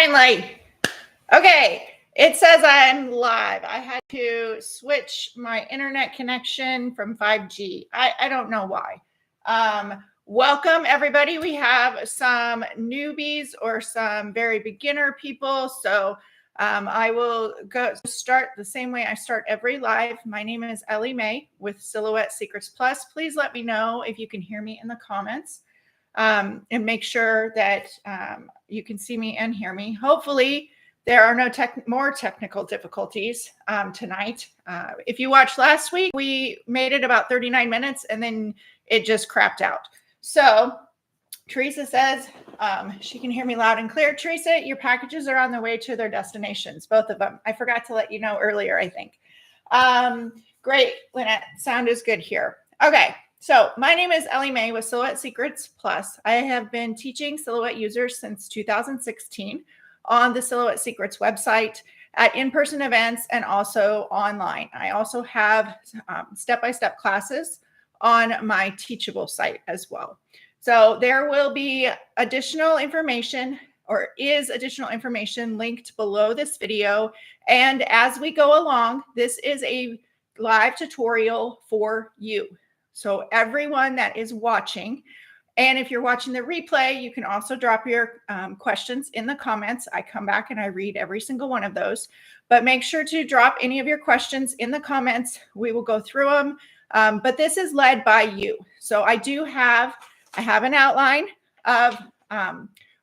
Finally. Okay. It says I'm live. I had to switch my internet connection from 5G. I don't know why. Welcome, everybody. We have some newbies or some very beginner people. So I will start the same way I start every live. My name is Ellie Mae with Silhouette Secrets Plus. Please let me know if you can hear me in the comments. And make sure that you can see me and hear me. Hopefully, there are no more technical difficulties tonight. If you watched last week, we made it about 39 minutes and then it just crapped out. So Teresa says she can hear me loud and clear. Teresa, your packages are on their way to their destinations, both of them. I forgot to let you know earlier, I think. Great, Lynette. Sound is good here. Okay. So my name is Ellie Mae with Silhouette Secrets Plus. I have been teaching Silhouette users since 2016 on the Silhouette Secrets website, at in-person events, and also online. I also have step-by-step classes on my Teachable site as well. So there will be additional information, or is additional information, linked below this video. And as we go along, this is a live tutorial for you. So everyone that is watching, and if you're watching the replay, you can also drop your questions in the comments. I come back and I read every single one of those, but make sure to drop any of your questions in the comments. We will go through them, but this is led by you. So I have an outline of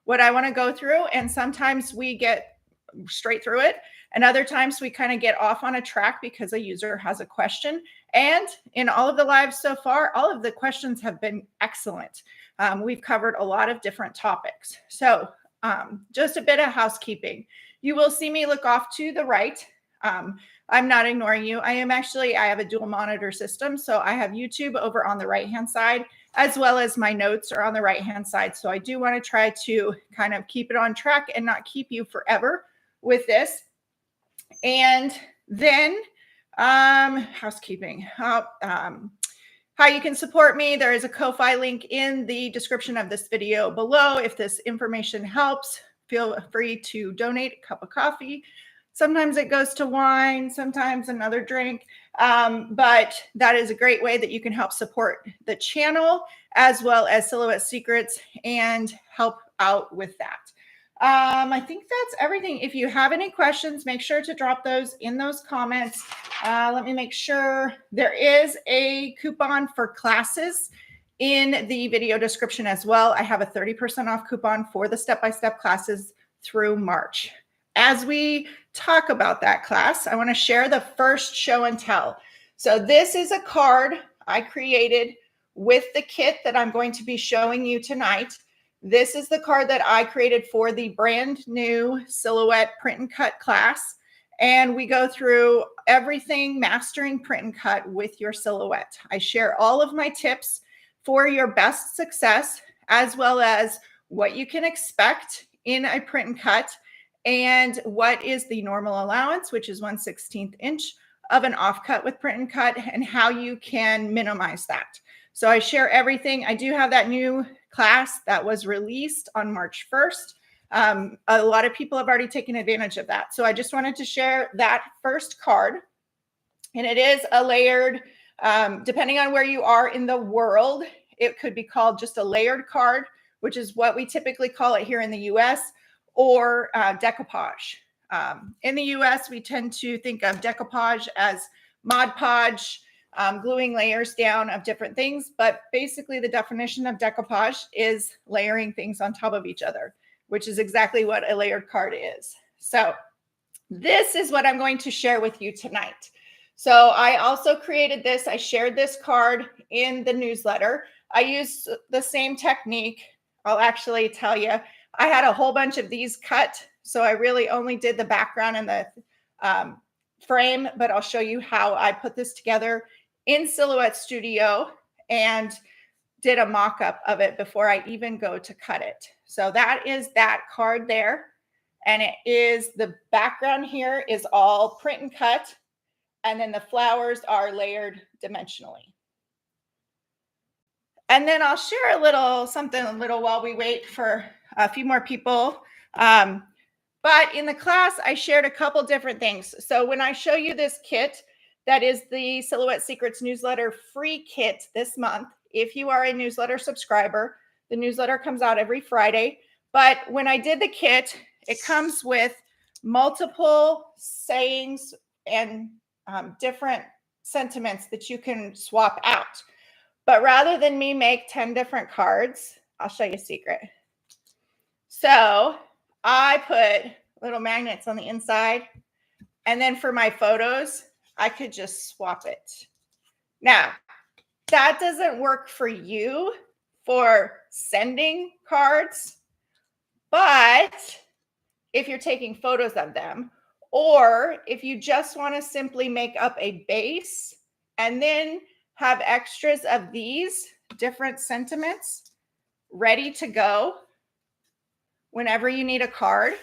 what I want to go through, and sometimes we get straight through it, and other times we kind of get off on a track because a user has a question. And in all of the lives so far, all of the questions have been excellent. We've covered a lot of different topics. So just a bit of housekeeping. You will see me look off to the right. I'm not ignoring you. I have a dual monitor system. So I have YouTube over on the right-hand side, as well as my notes are on the right-hand side. So I do want to try to kind of keep it on track and not keep you forever with this. And then housekeeping, how you can support me. There is a Ko-Fi link in the description of this video below. If this information helps, feel free to donate a cup of coffee. Sometimes it goes to wine, sometimes another drink, but that is a great way that you can help support the channel as well as Silhouette Secrets and help out with that. I think that's everything. If you have any questions, make sure to drop those in those comments. Let me make sure there is a coupon for classes in the video description as well. I have a 30% off coupon for the step-by-step classes through March. As we talk about that class, I want to share the first show and tell. So this is a card I created with the kit that I'm going to be showing you tonight. This is the card that I created for the brand new Silhouette print and cut class. And we go through everything mastering print and cut with your silhouette. I share all of my tips for your best success, as well as what you can expect in a print and cut, and what is the normal allowance, which is 1/16 inch of an offcut with print and cut, and how you can minimize that. So I share everything. I do have that new class that was released on March 1st. A lot of people have already taken advantage of that. So I just wanted to share that first card. And it is a layered, depending on where you are in the world, it could be called just a layered card, which is what we typically call it here in the US, or decoupage. In the US, we tend to think of decoupage as Mod Podge, gluing layers down of different things. But basically the definition of decoupage is layering things on top of each other, which is exactly what a layered card is. So this is what I'm going to share with you tonight. So I also created this. I shared this card in the newsletter. I used the same technique. I'll actually tell you, I had a whole bunch of these cut. So I really only did the background and the frame, but I'll show you how I put this together in Silhouette Studio and did a mock-up of it before I even go to cut it. So that is that card there. And it is, the background here is all print and cut. And then the flowers are layered dimensionally. And then I'll share a little something while we wait for a few more people. But in the class, I shared a couple different things. So when I show you this kit, that is the Silhouette Secrets newsletter free kit this month. If you are a newsletter subscriber, the newsletter comes out every Friday. But when I did the kit, it comes with multiple sayings and different sentiments that you can swap out. But rather than me make 10 different cards, I'll show you a secret. So I put little magnets on the inside. And then for my photos, I could just swap it. Now, that doesn't work for you for sending cards, but if you're taking photos of them, or if you just want to simply make up a base and then have extras of these different sentiments ready to go whenever you need a card,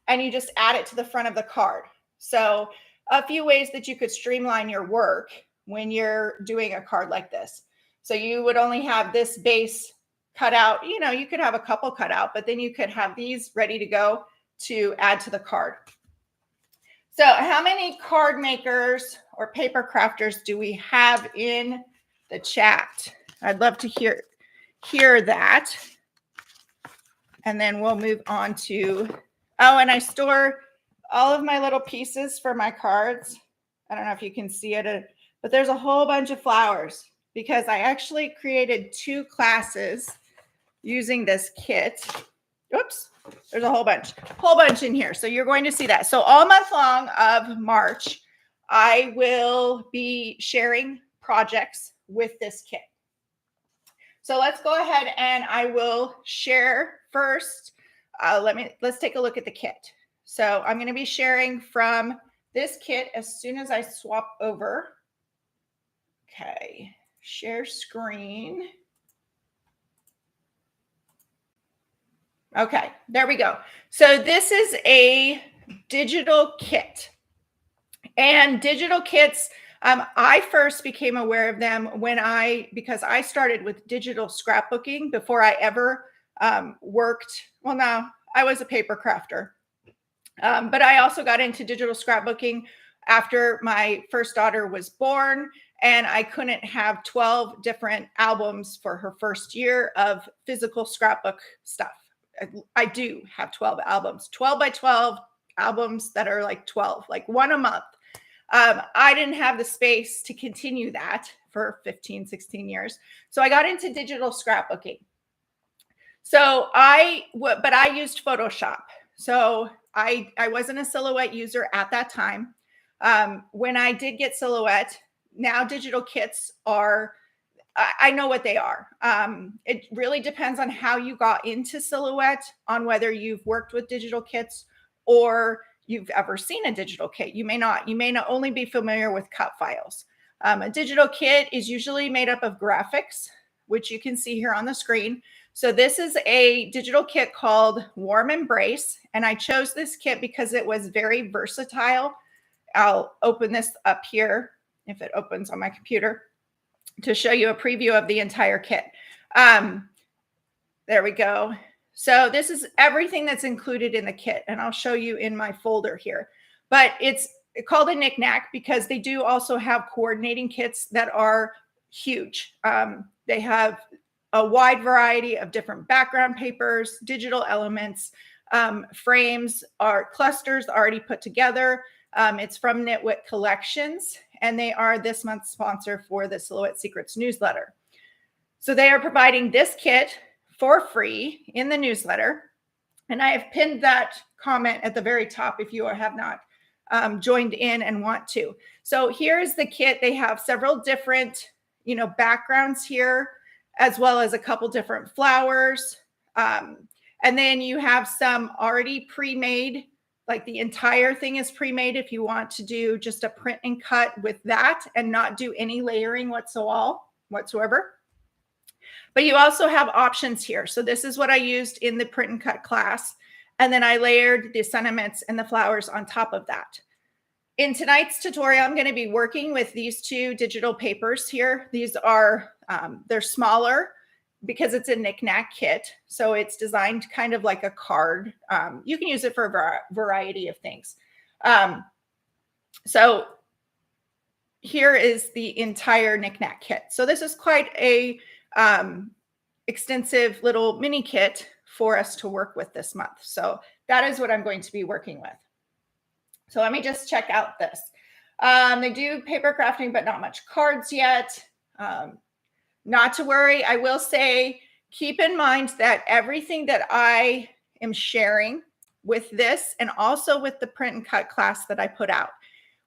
and you just add it to the front of the card. So a few ways that you could streamline your work when you're doing a card like this. So you would only have this base cut out. You know, you could have a couple cut out, but then you could have these ready to go to add to the card. So how many card makers or paper crafters do we have in the chat? I'd love to hear that. And then we'll move on to, oh, and I store all of my little pieces for my cards. I don't know if you can see it, but there's a whole bunch of flowers because I actually created 2 classes using this kit. Oops, there's a whole bunch in here. So you're going to see that. So all month long of March, I will be sharing projects with this kit. So let's go ahead and I will share first. Let's take a look at the kit. So I'm going to be sharing from this kit as soon as I swap over. Okay, share screen. Okay, there we go. So this is a digital kit. And digital kits, I first became aware of them because I started with digital scrapbooking before I ever worked. Well, no, I was a paper crafter. But I also got into digital scrapbooking after my first daughter was born, and I couldn't have 12 different albums for her first year of physical scrapbook stuff. I do have 12 albums, 12 by 12 albums that are like 12, like one a month. I didn't have the space to continue that for 15, 16 years. So I got into digital scrapbooking. So I used Photoshop. So I wasn't a Silhouette user at that time. When I did get Silhouette, now digital kits are, I know what they are. It really depends on how you got into Silhouette, on whether you've worked with digital kits or you've ever seen a digital kit. You may not only be familiar with cut files. A digital kit is usually made up of graphics, which you can see here on the screen. So this is a digital kit called Warm Embrace. And I chose this kit because it was very versatile. I'll open this up here if it opens on my computer to show you a preview of the entire kit. There we go. So this is everything that's included in the kit, and I'll show you in my folder here. But it's called a knick-knack because they do also have coordinating kits that are huge. They have a wide variety of different background papers, digital elements, frames, clusters already put together. It's from Nitwit Collections, and they are this month's sponsor for the Silhouette Secrets newsletter. So they are providing this kit for free in the newsletter. And I have pinned that comment at the very top if you have not joined in and want to. So here's the kit. They have several different, backgrounds here, as well as a couple different flowers. And then you have some already pre-made, like the entire thing is pre-made if you want to do just a print and cut with that and not do any layering whatsoever. But you also have options here. So this is what I used in the print and cut class. And then I layered the sentiments and the flowers on top of that. In tonight's tutorial, I'm going to be working with these 2 digital papers here. These are, they're smaller because it's a knick-knack kit. So it's designed kind of like a card. You can use it for a variety of things. So here is the entire knick-knack kit. So this is quite a extensive little mini kit for us to work with this month. So that is what I'm going to be working with. So let me just check out this. They do paper crafting, but not much cards yet. Not to worry. I will say, keep in mind that everything that I am sharing with this and also with the print and cut class that I put out,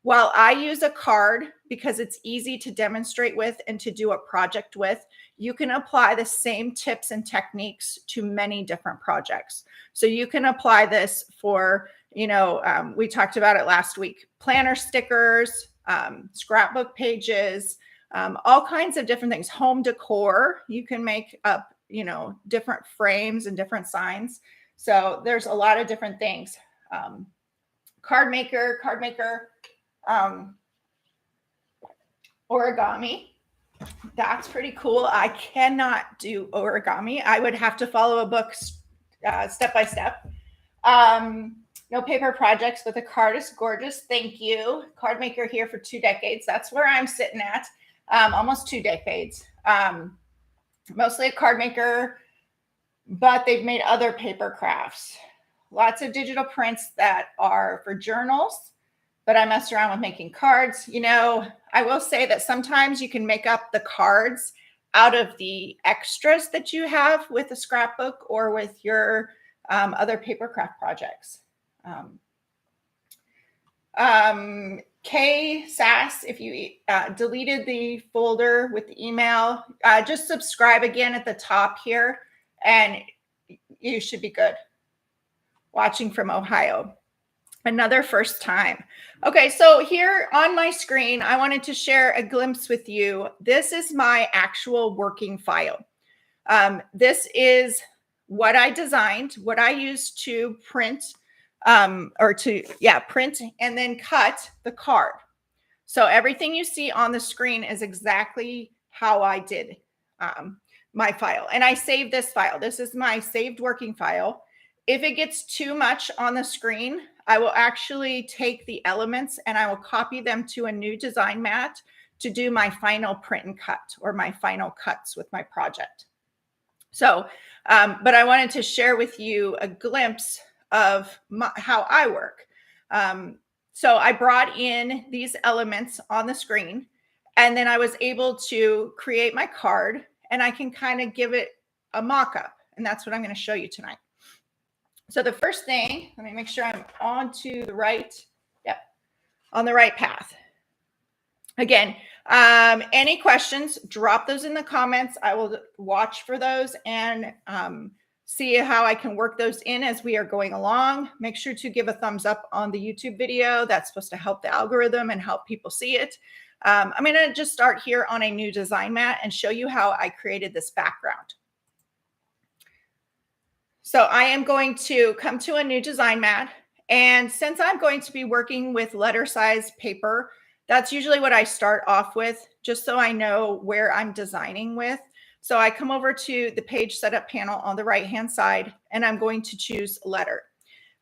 while I use a card because it's easy to demonstrate with and to do a project with, you can apply the same tips and techniques to many different projects. So you can apply this for, we talked about it last week, planner stickers, scrapbook pages, all kinds of different things. Home decor, you can make up, different frames and different signs. So there's a lot of different things. Card maker, origami. That's pretty cool. I cannot do origami. I would have to follow a book step by step. No paper projects, but the card is gorgeous. Thank you. Card maker here for 2 decades. That's where I'm sitting at. Almost 2 decades. Mostly a card maker, but they've made other paper crafts. Lots of digital prints that are for journals, but I mess around with making cards. I will say that sometimes you can make up the cards out of the extras that you have with a scrapbook or with your other paper craft projects. K Sass, if you deleted the folder with the email, just subscribe again at the top here and you should be good. Watching from Ohio. Another first time. Okay, so here on my screen, I wanted to share a glimpse with you. This is my actual working file. This is what I designed, what I used to print print and then cut the card. So everything you see on the screen is exactly how I did my file. And I saved this file. This is my saved working file. If it gets too much on the screen, I will actually take the elements and I will copy them to a new design mat to do my final print and cut or my final cuts with my project. So, but I wanted to share with you a glimpse of how I work. So I brought in these elements on the screen and then I was able to create my card and I can kind of give it a mock-up. And that's what I'm going to show you tonight. So the first thing, let me make sure I'm on the right path. Again, any questions, drop those in the comments. I will watch for those and see how I can work those in as we are going along. Make sure to give a thumbs up on the YouTube video. That's supposed to help the algorithm and help people see it. I'm going to just start here on a new design mat and show you how I created this background. So I am going to come to a new design mat. And since I'm going to be working with letter size paper, that's usually what I start off with, just so I know where I'm designing with. So I come over to the page setup panel on the right-hand side, and I'm going to choose letter.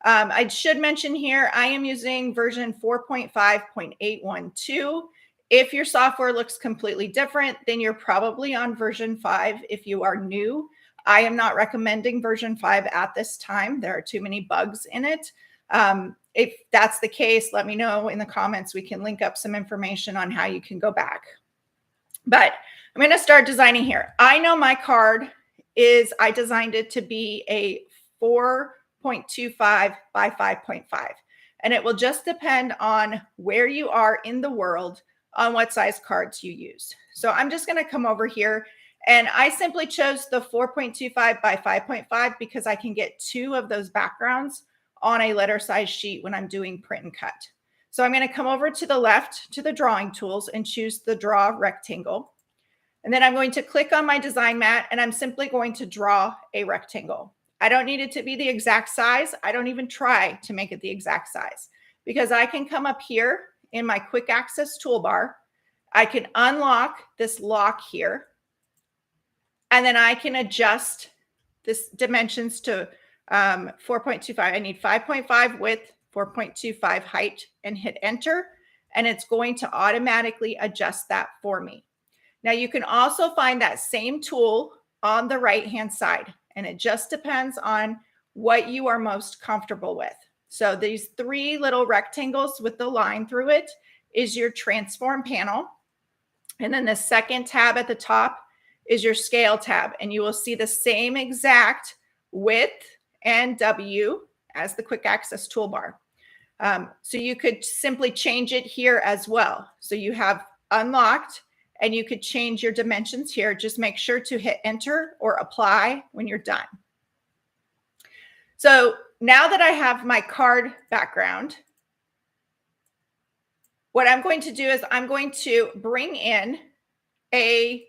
I should mention here, I am using version 4.5.812. If your software looks completely different, then you're probably on version 5 if you are new. I am not recommending version 5 at this time. There are too many bugs in it. If that's the case, let me know in the comments. We can link up some information on how you can go back. But I'm going to start designing here. I know my card I designed it to be a 4.25 by 5.5. And it will just depend on where you are in the world on what size cards you use. So I'm just going to come over here. And I simply chose the 4.25 by 5.5 because I can get 2 of those backgrounds on a letter size sheet when I'm doing print and cut. So I'm going to come over to the left to the drawing tools and choose the draw rectangle. And then I'm going to click on my design mat and I'm simply going to draw a rectangle. I don't need it to be the exact size. I don't even try to make it the exact size because I can come up here in my quick access toolbar. I can unlock this lock here. And then I can adjust this dimensions to 4.25. I need 5.5 width, 4.25 height, and hit enter. And it's going to automatically adjust that for me. Now you can also find that same tool on the right-hand side, and it just depends on what you are most comfortable with. So these three little rectangles with the line through it is your transform panel. And then the second tab at the top is your scale tab, and you will see the same exact width and W as the quick access toolbar. So you could simply change it here as well. So you have unlocked, and you could change your dimensions here. Just make sure to hit enter or apply when you're done. So now that I have my card background, what I'm going to do is I'm going to bring in a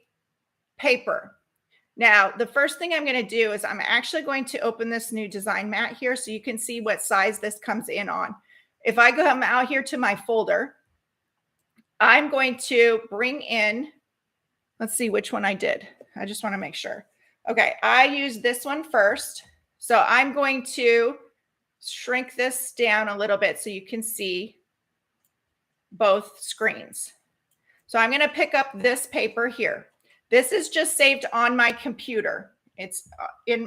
paper. Now, the first thing I'm going to do is I'm actually going to open this new design mat here so you can see what size this comes in on. If I come out here to my folder, I'm going to bring in, let's see which one I did. I just want to make sure. Okay, I used this one first. So I'm going to shrink this down a little bit so you can see both screens. So I'm going to pick up this paper here. This is just saved on my computer. It's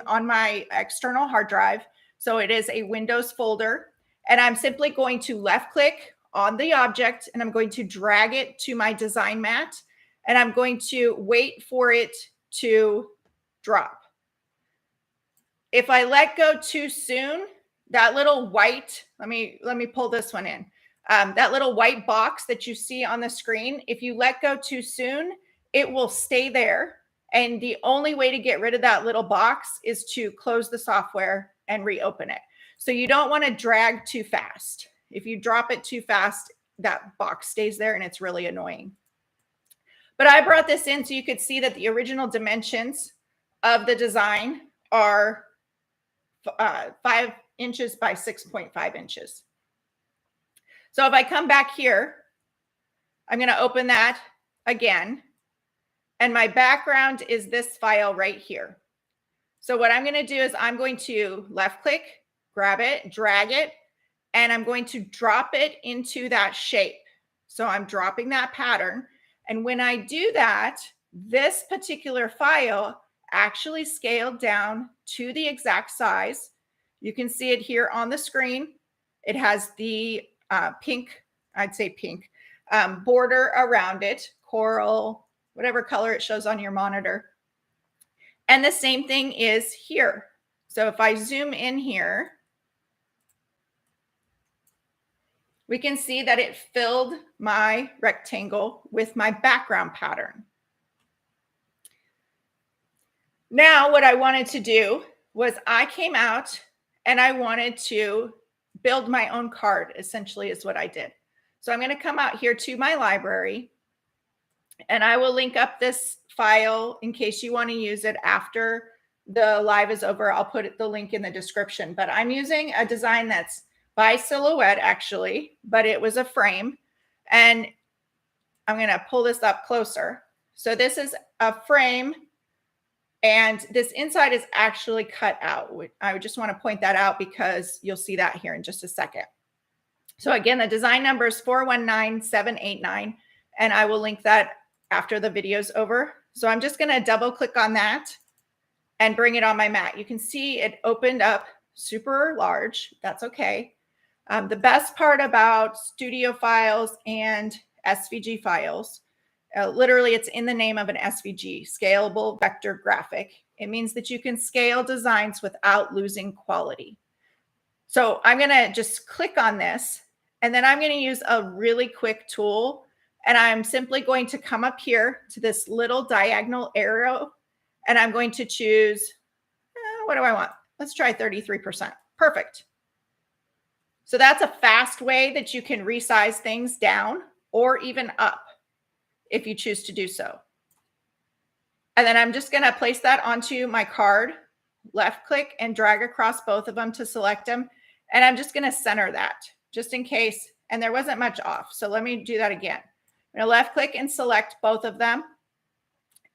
on my external hard drive. So it is a Windows folder. And I'm simply going to left click on the object, and I'm going to drag it to my design mat. And I'm going to wait for it to drop. If I let go too soon, that little white, let me pull this one in. That little white box that you see on the screen, if you let go too soon, it will stay there. And the only way to get rid of that little box is to close the software and reopen it. So you don't want to drag too fast. If you drop it too fast, that box stays there and it's really annoying. But I brought this in so you could see that the original dimensions of the design are 5 inches by 6.5 inches. So if I come back here, I'm going to open that again. And my background is this file right here. So what I'm going to do is I'm going to left click, grab it, drag it, and I'm going to drop it into that shape. So I'm dropping that pattern. And when I do that, this particular file actually scaled down to the exact size. You can see it here on the screen. It has the pink, I'd say pink, border around it, coral, whatever color it shows on your monitor. And the same thing is here. So if I zoom in here, we can see that it filled my rectangle with my background pattern. Now what I wanted to do was I came out and I wanted to build my own card, essentially is what I did. So I'm going to come out here to my library, and I will link up this file in case you want to use it after the live is over. I'll put the link in the description, but I'm using a design that's by Silhouette actually, but it was a frame, and I'm going to pull this up closer. So this is a frame, and this inside is actually cut out. I just want to point that out because you'll see that here in just a second. So again, the design number is 419789, and I will link that after the video's over. So I'm just going to double click on that and bring it on my mat. You can see it opened up super large. That's okay. The best part about studio files and SVG files, literally it's in the name of an SVG, scalable vector graphic. It means that you can scale designs without losing quality. So I'm going to just click on this, and then I'm going to use a really quick tool. And I'm simply going to come up here to this little diagonal arrow, and I'm going to choose, what do I want? Let's try 33%. Perfect. So that's a fast way that you can resize things down or even up if you choose to do so. And then I'm just going to place that onto my card, left click and drag across both of them to select them. And I'm just going to center that just in case. And there wasn't much off. So let me do that again. I'm going to left click and select both of them.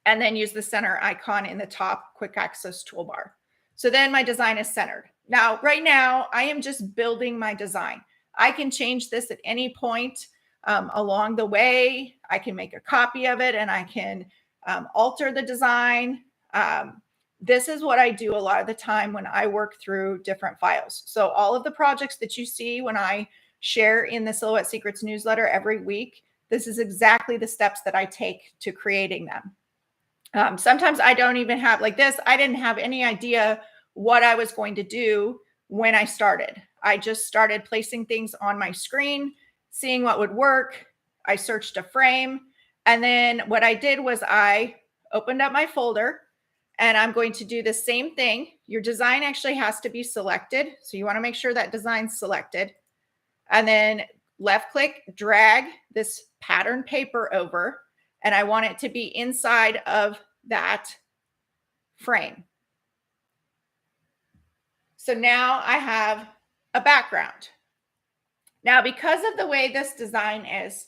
and then use the center icon in the top quick access toolbar. So then my design is centered. Now, right now, I am just building my design. I can change this at any point along the way. I can make a copy of it and I can alter the design. This is what I do a lot of the time when I work through different files. So all of the projects that you see when I share in the Silhouette Secrets newsletter every week, this is exactly the steps that I take to creating them. Sometimes I don't even have, like this, I didn't have any idea what I was going to do when I started. I just started placing things on my screen, seeing what would work. I searched a frame. And then what I did was I opened up my folder and I'm going to do the same thing. Your design actually has to be selected. So you want to make sure that design's selected. And then left click, drag this pattern paper over. And I want it to be inside of that frame. So now I have a background. Now, because of the way this design is,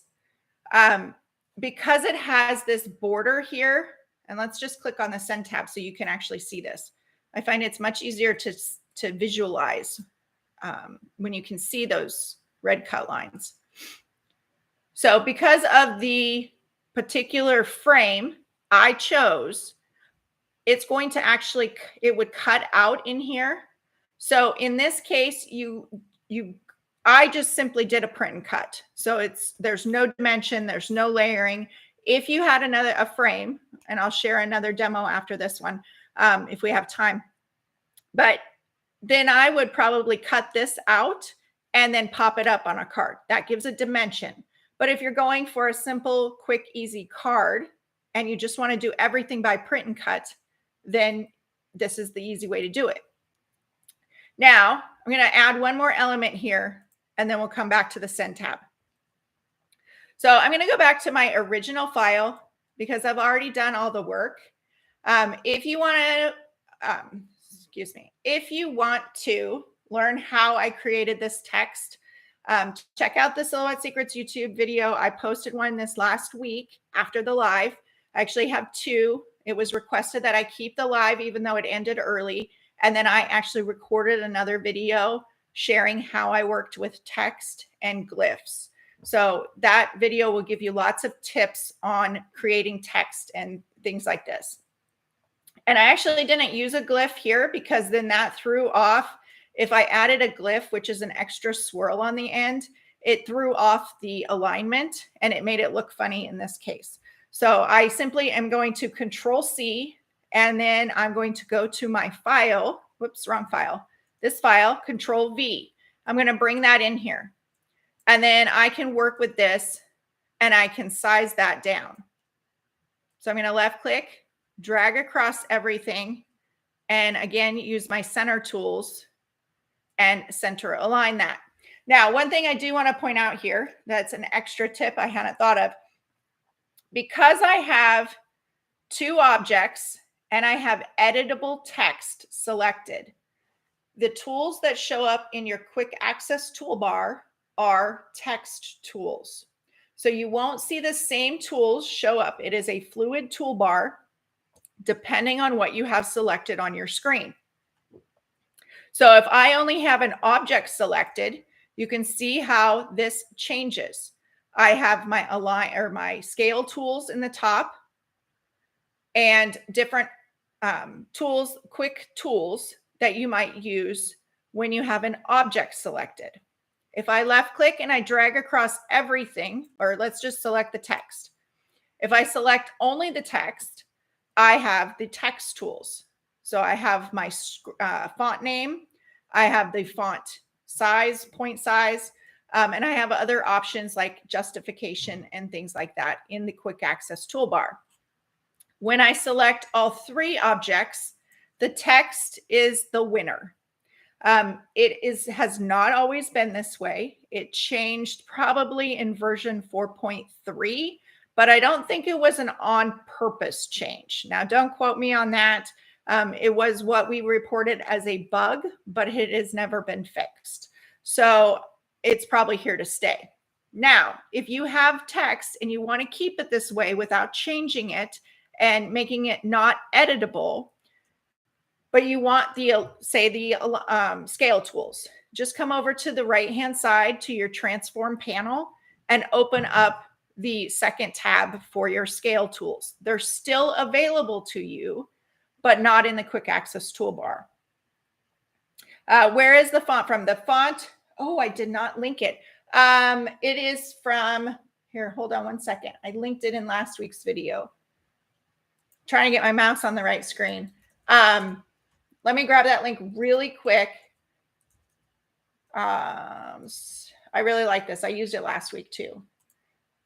because it has this border here, and let's just click on the send tab so you can actually see this. I find it's much easier to visualize when you can see those red cut lines. So because of the particular frame I chose, it's going to actually, it would cut out in here. So in this case, I just simply did a print and cut. So there's no dimension, there's no layering. If you had a frame, and I'll share another demo after this one, if we have time, but then I would probably cut this out and then pop it up on a card. That gives a dimension. But if you're going for a simple, quick, easy card, and you just want to do everything by print and cut, then this is the easy way to do it. Now, I'm going to add one more element here, and then we'll come back to the send tab. So I'm going to go back to my original file because I've already done all the work. If you want to, if you want to learn how I created this text, check out the Silhouette Secrets YouTube video. I posted one this last week after the live. I actually have two. It was requested that I keep the live even though it ended early. And then I actually recorded another video sharing how I worked with text and glyphs. So that video will give you lots of tips on creating text and things like this. And I actually didn't use a glyph here because then that threw off. If I added a glyph, which is an extra swirl on the end, it threw off the alignment and it made it look funny in this case. So I simply am going to Control C, and then I'm going to go to my file. Whoops, wrong file. This file, Control V. I'm going to bring that in here. And then I can work with this and I can size that down. So I'm going to left click, drag across everything, and again, use my center tools and center align that. Now, one thing I do want to point out here, that's an extra tip I hadn't thought of. Because I have two objects and I have editable text selected, the tools that show up in your quick access toolbar are text tools. So you won't see the same tools show up. It is a fluid toolbar depending on what you have selected on your screen. So if I only have an object selected, you can see how this changes. I have my align or my scale tools in the top and different tools, quick tools that you might use when you have an object selected. If I left click and I drag across everything, or let's just select the text. If I select only the text, I have the text tools. So I have my font name, I have the font size, point size, and I have other options like justification and things like that in the quick access toolbar. When I select all three objects, the text is the winner. It has not always been this way. It changed probably in version 4.3, but I don't think it was an on purpose change. Now, don't quote me on that. It was what we reported as a bug, but it has never been fixed. So it's probably here to stay. Now, if you have text and you want to keep it this way without changing it, and making it not editable, but you want the, say, the scale tools, just come over to the right-hand side to your transform panel and open up the second tab for your scale tools. They're still available to you, but not in the quick access toolbar. Where is the font from? The font, oh, I did not link it. It is from, here, hold on one second. I linked it in last week's video. Trying to get my mouse on the right screen. Let me grab that link really quick. I really like this. I used it last week too.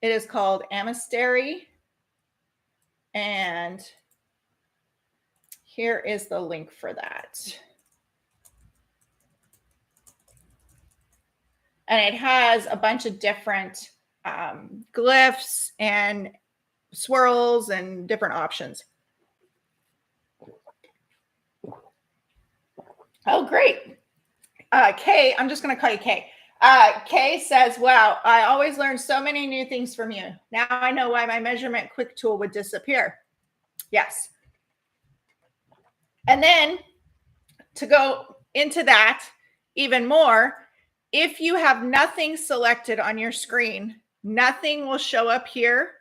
It is called Amisteri. And here is the link for that. And it has a bunch of different glyphs and swirls and different options. Oh, great. Kay, I'm just going to call you Kay. Kay says, wow, I always learn so many new things from you. Now I know why my measurement quick tool would disappear. Yes. And then to go into that even more, if you have nothing selected on your screen, nothing will show up here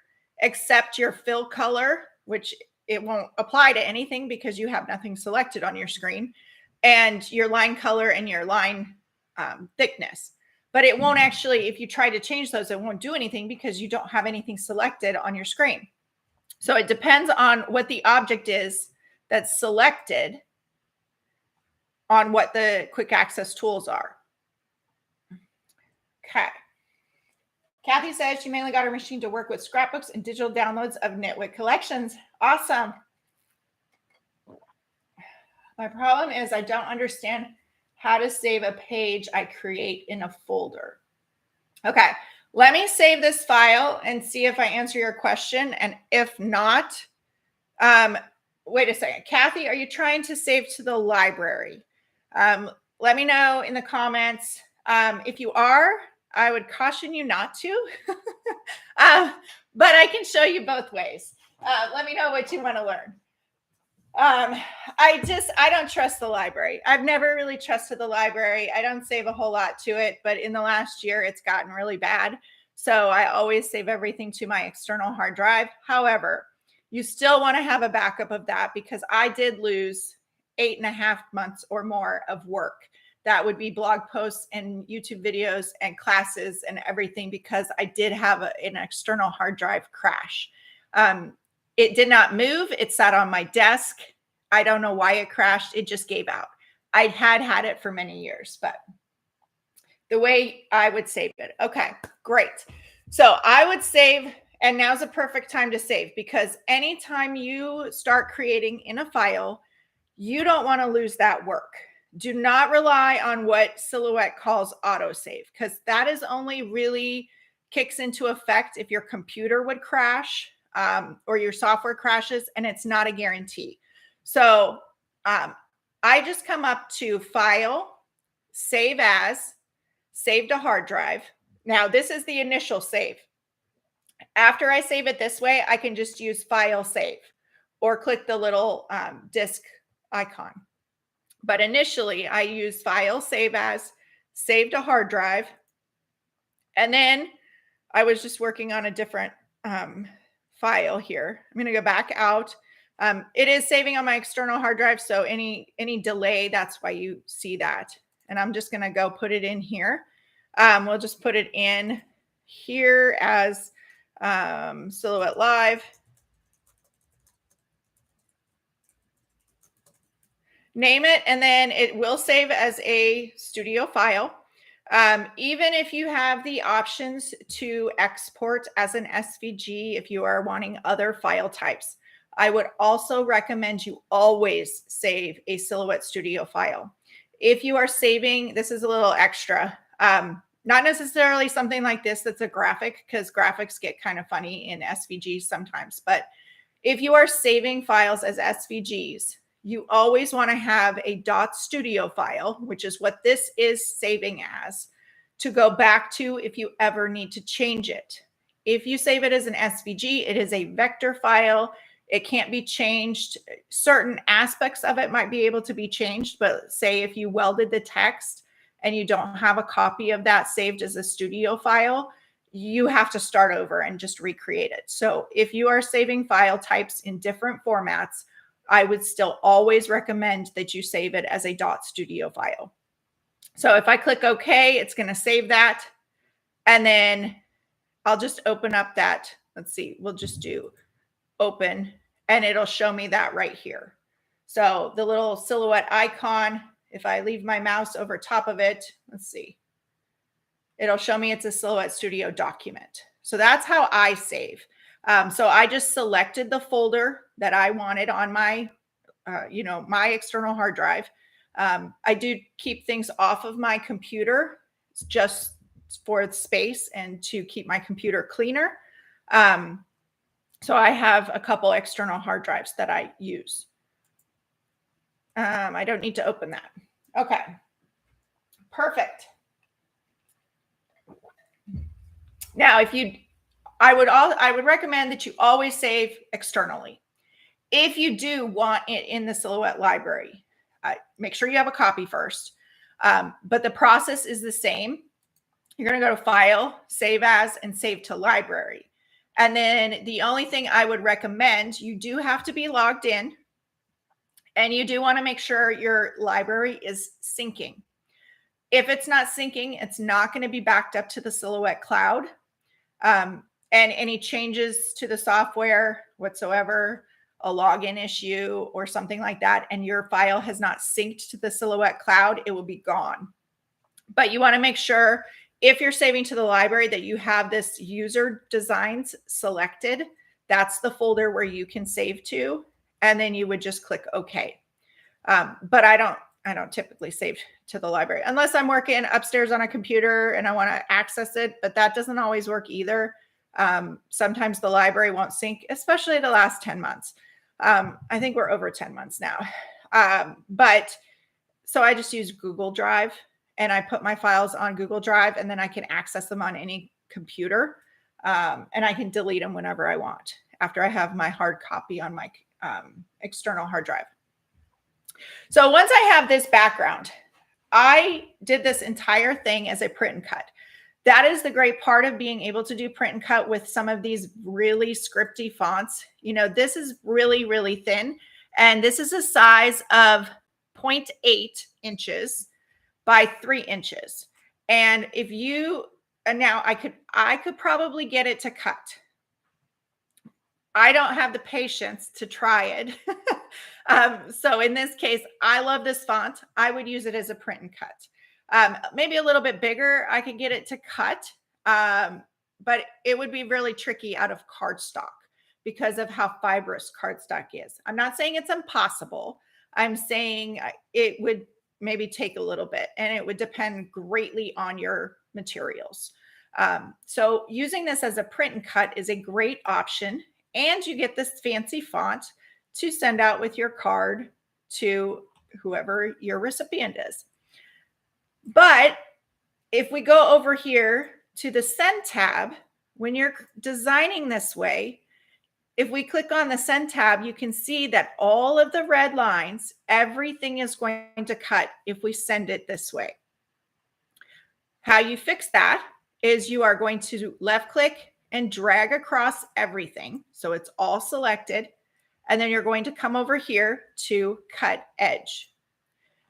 except your fill color, which it won't apply to anything because you have nothing selected on your screen, and your line color and your line thickness. But it won't actually, if you try to change those, it won't do anything because you don't have anything selected on your screen. So it depends on what the object is that's selected on what the quick access tools are. Okay. Kathy says she mainly got her machine to work with scrapbooks and digital downloads of Nitwit Collections. Awesome. My problem is I don't understand how to save a page I create in a folder. Okay, let me save this file and see if I answer your question. And if not, wait a second. Kathy, are you trying to save to the library? Let me know in the comments. If you are, I would caution you not to, but I can show you both ways. Let me know what you want to learn. I don't trust the library. I've never really trusted the library. I don't save a whole lot to it, but in the last year, it's gotten really bad. So I always save everything to my external hard drive. However, you still want to have a backup of that because I did lose 8.5 months or more of work. That would be blog posts and YouTube videos and classes and everything because I did have an external hard drive crash. It did not move. It sat on my desk. I don't know why it crashed. It just gave out. I had it for many years, but the way I would save it. Okay, great. So I would save, and now's a perfect time to save because anytime you start creating in a file, you don't want to lose that work. Do not rely on what Silhouette calls autosave because that is only really kicks into effect if your computer would crash or your software crashes, and it's not a guarantee. So I just come up to File, Save As, Save to Hard Drive. Now, this is the initial save. After I save it this way, I can just use File, Save, or click the little disk icon. But initially, I use File, Save As, Save to Hard Drive. And then I was just working on a different file here. I'm going to go back out. It is saving on my external hard drive, so any delay, that's why you see that. And I'm just going to go put it in here. We'll just put it in here as Silhouette Live. Name it, and then it will save as a studio file. Even if you have the options to export as an SVG, if you are wanting other file types, I would also recommend you always save a Silhouette Studio file. If you are saving, this is a little extra, not necessarily something like this that's a graphic because graphics get kind of funny in SVGs sometimes, but if you are saving files as SVGs, you always want to have a .studio file, which is what this is saving as, to go back to if you ever need to change it. If you save it as an SVG, it is a vector file. It can't be changed. Certain aspects of it might be able to be changed, but say if you welded the text and you don't have a copy of that saved as a studio file, you have to start over and just recreate it. So if you are saving file types in different formats, I would still always recommend that you save it as a .studio file. So if I click OK, it's going to save that. And then I'll just open up that. Let's see, we'll just do open and it'll show me that right here. So the little silhouette icon, if I leave my mouse over top of it, let's see, it'll show me it's a Silhouette Studio document. So that's how I save. So I just selected the folder that I wanted on my, my external hard drive. I do keep things off of my computer just for space and to keep my computer cleaner. So I have a couple external hard drives that I use. I don't need to open that. Okay, perfect. Now, I would recommend that you always save externally. If you do want it in the Silhouette library, make sure you have a copy first. But the process is the same. You're going to go to File, Save As, and Save to Library. And then the only thing I would recommend, you do have to be logged in, and you do want to make sure your library is syncing. If it's not syncing, it's not going to be backed up to the Silhouette cloud. And any changes to the software whatsoever, a login issue or something like that, and your file has not synced to the Silhouette cloud, it will be gone. But you want to make sure if you're saving to the library that you have this user designs selected. That's the folder where you can save to, and then you would just click OK. But I don't typically save to the library unless I'm working upstairs on a computer and I want to access it, but that doesn't always work either. Sometimes the library won't sync, especially the last 10 months. I think we're over 10 months now. But so I just use Google Drive and I put my files on Google Drive, and then I can access them on any computer. And I can delete them whenever I want after I have my hard copy on my external hard drive. So once I have this background, I did this entire thing as a print and cut. That is the great part of being able to do print and cut with some of these really scripty fonts. This is really, really thin, and this is a size of 0.8 inches by 3 inches. And now I could probably get it to cut. I don't have the patience to try it. So in this case, I love this font. I would use it as a print and cut. Maybe a little bit bigger, I could get it to cut, but it would be really tricky out of cardstock because of how fibrous cardstock is. I'm not saying it's impossible. I'm saying it would maybe take a little bit, and it would depend greatly on your materials. So using this as a print and cut is a great option, and you get this fancy font to send out with your card to whoever your recipient is. But if we go over here to the Send tab, when you're designing this way, if we click on the Send tab, you can see that all of the red lines, everything is going to cut if we send it this way. How you fix that is you are going to left click and drag across everything. So it's all selected. And then you're going to come over here to Cut Edge.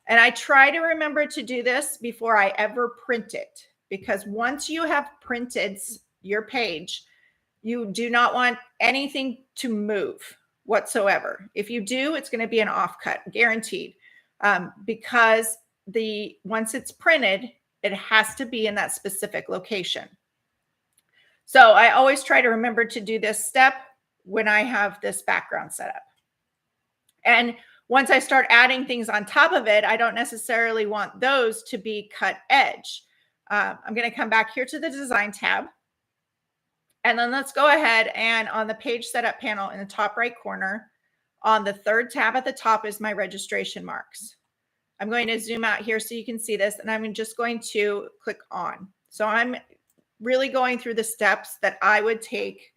And I try to remember to do this before I ever print it, because once you have printed your page, you do not want anything to move whatsoever. If you do, it's going to be an offcut, guaranteed, because once it's printed, it has to be in that specific location. So I always try to remember to do this step when I have this background set up. And once I start adding things on top of it, I don't necessarily want those to be cut edge. I'm going to come back here to the Design tab. And then let's go ahead and on the Page Setup panel in the top right corner, on the third tab at the top is my registration marks. I'm going to zoom out here so you can see this, and I'm just going to click on. So I'm really going through the steps that I would take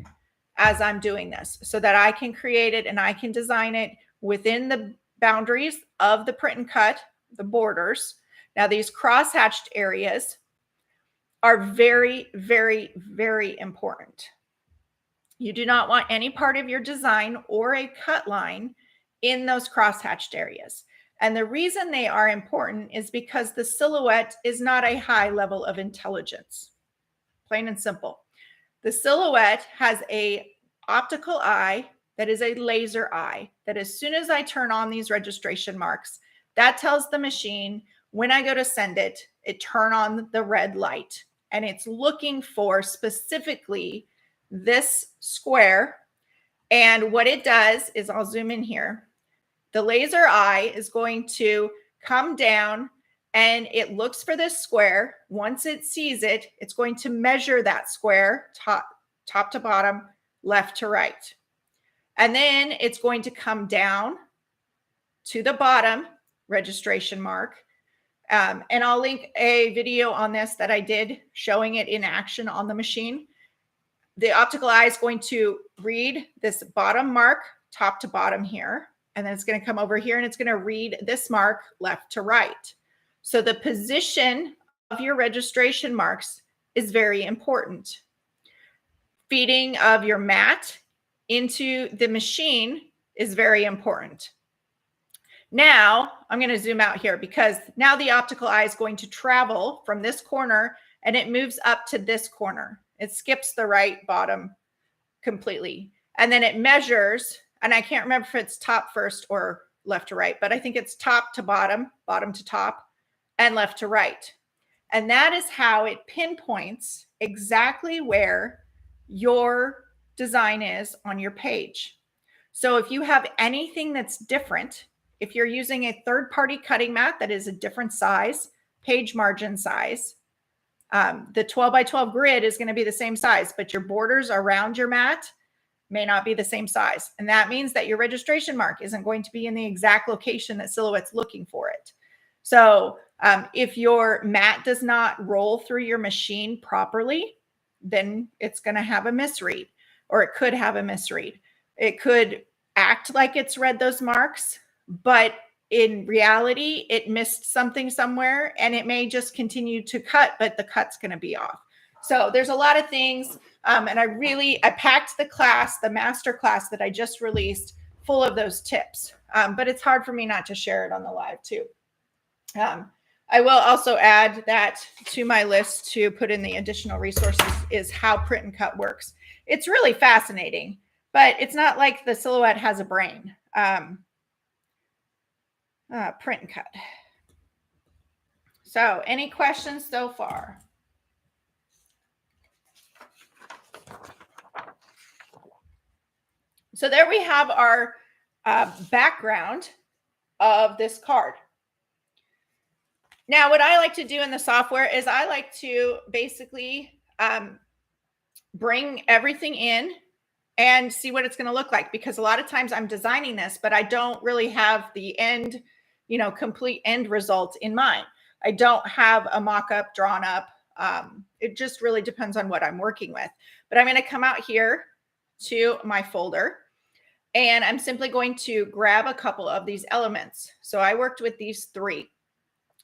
as I'm doing this so that I can create it and I can design it within the boundaries of the print and cut, the borders. Now, these cross-hatched areas are very, very, very important. You do not want any part of your design or a cut line in those cross-hatched areas. And the reason they are important is because the silhouette is not a high level of intelligence. Plain and simple. The silhouette has a optical eye that is a laser eye that as soon as I turn on these registration marks, that tells the machine when I go to send it, it turn on the red light and it's looking for specifically this square. And what it does is, I'll zoom in here. The laser eye is going to come down and it looks for this square. Once it sees it, it's going to measure that square top to bottom, left to right. And then it's going to come down to the bottom registration mark. And I'll link a video on this that I did showing it in action on the machine. The optical eye is going to read this bottom mark, top to bottom here. And then it's going to come over here and it's going to read this mark left to right. So the position of your registration marks is very important. Feeding of your mat into the machine is very important. Now, I'm going to zoom out here because now the optical eye is going to travel from this corner and it moves up to this corner. It skips the right bottom completely. And then it measures, and I can't remember if it's top first or left to right, but I think it's top to bottom, bottom to top, and left to right. And that is how it pinpoints exactly where your design is on your page. So if you have anything that's different, if you're using a third-party cutting mat that is a different size, page margin size, the 12 by 12 grid is going to be the same size, but your borders around your mat may not be the same size. And that means that your registration mark isn't going to be in the exact location that Silhouette's looking for it. So if your mat does not roll through your machine properly, then it's going to have a misread, or it could have a misread. It could act like it's read those marks, but in reality, it missed something somewhere and it may just continue to cut, but the cut's going to be off. So there's a lot of things. And I packed the class, the master class that I just released, full of those tips. But it's hard for me not to share it on the live too. I will also add that to my list to put in the additional resources is how print and cut works. It's really fascinating, but it's not like the Silhouette has a brain. Print and cut. So any questions so far? So there we have our background of this card. Now, what I like to do in the software is I like to basically bring everything in and see what it's going to look like, because a lot of times I'm designing this, but I don't really have the end, complete end result in mind. I don't have a mock-up drawn up. It just really depends on what I'm working with. But I'm going to come out here to my folder and I'm simply going to grab a couple of these elements. So I worked with these three.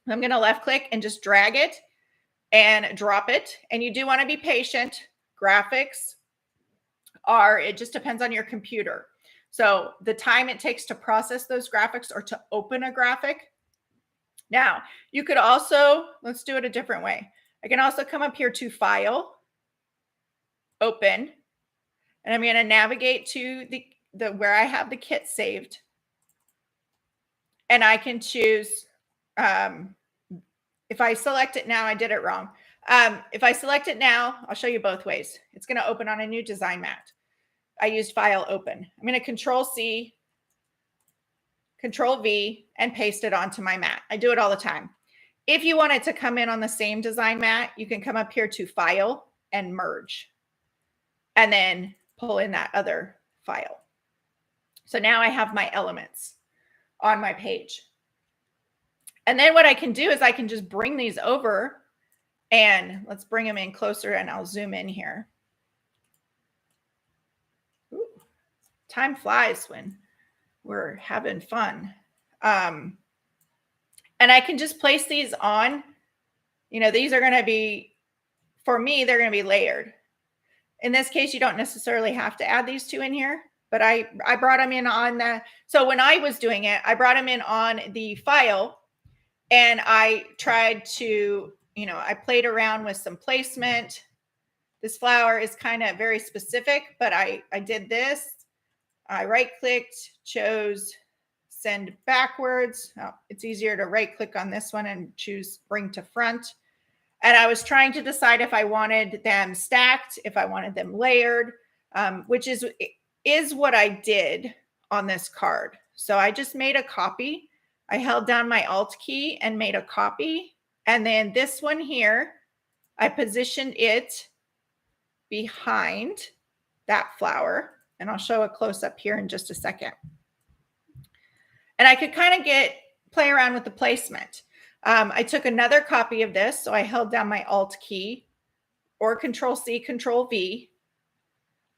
I'm going to left click and just drag it and drop it. And you do want to be patient. Graphics it just depends on your computer. So the time it takes to process those graphics or to open a graphic. Now, you could also, let's do it a different way. I can also come up here to File, Open, and I'm going to navigate to the where I have the kit saved. And I can choose, if I select it now, I did it wrong. If I select it now, I'll show you both ways. It's going to open on a new design mat. I used File, Open. I'm going to Control C, Control V, and paste it onto my mat. I do it all the time. If you want it to come in on the same design mat, you can come up here to File and Merge, and then pull in that other file. So now I have my elements on my page. And then what I can do is I can just bring these over, and let's bring them in closer and I'll zoom in here. time flies when we're having fun. And I can just place these on, these are going to be, for me, they're going to be layered. In this case, you don't necessarily have to add these two in here, but I brought them in on the, so when I was doing it, I brought them in on the file and I tried to, I played around with some placement. This flower is kind of very specific, but I did this. I right-clicked, chose send backwards. Oh, it's easier to right-click on this one and choose bring to front. And I was trying to decide if I wanted them stacked, if I wanted them layered, which is what I did on this card. So I just made a copy. I held down my Alt key and made a copy. And then this one here, I positioned it behind that flower. And I'll show a close up here in just a second. And I could kind of play around with the placement. I took another copy of this. So I held down my Alt key or Control C, Control V.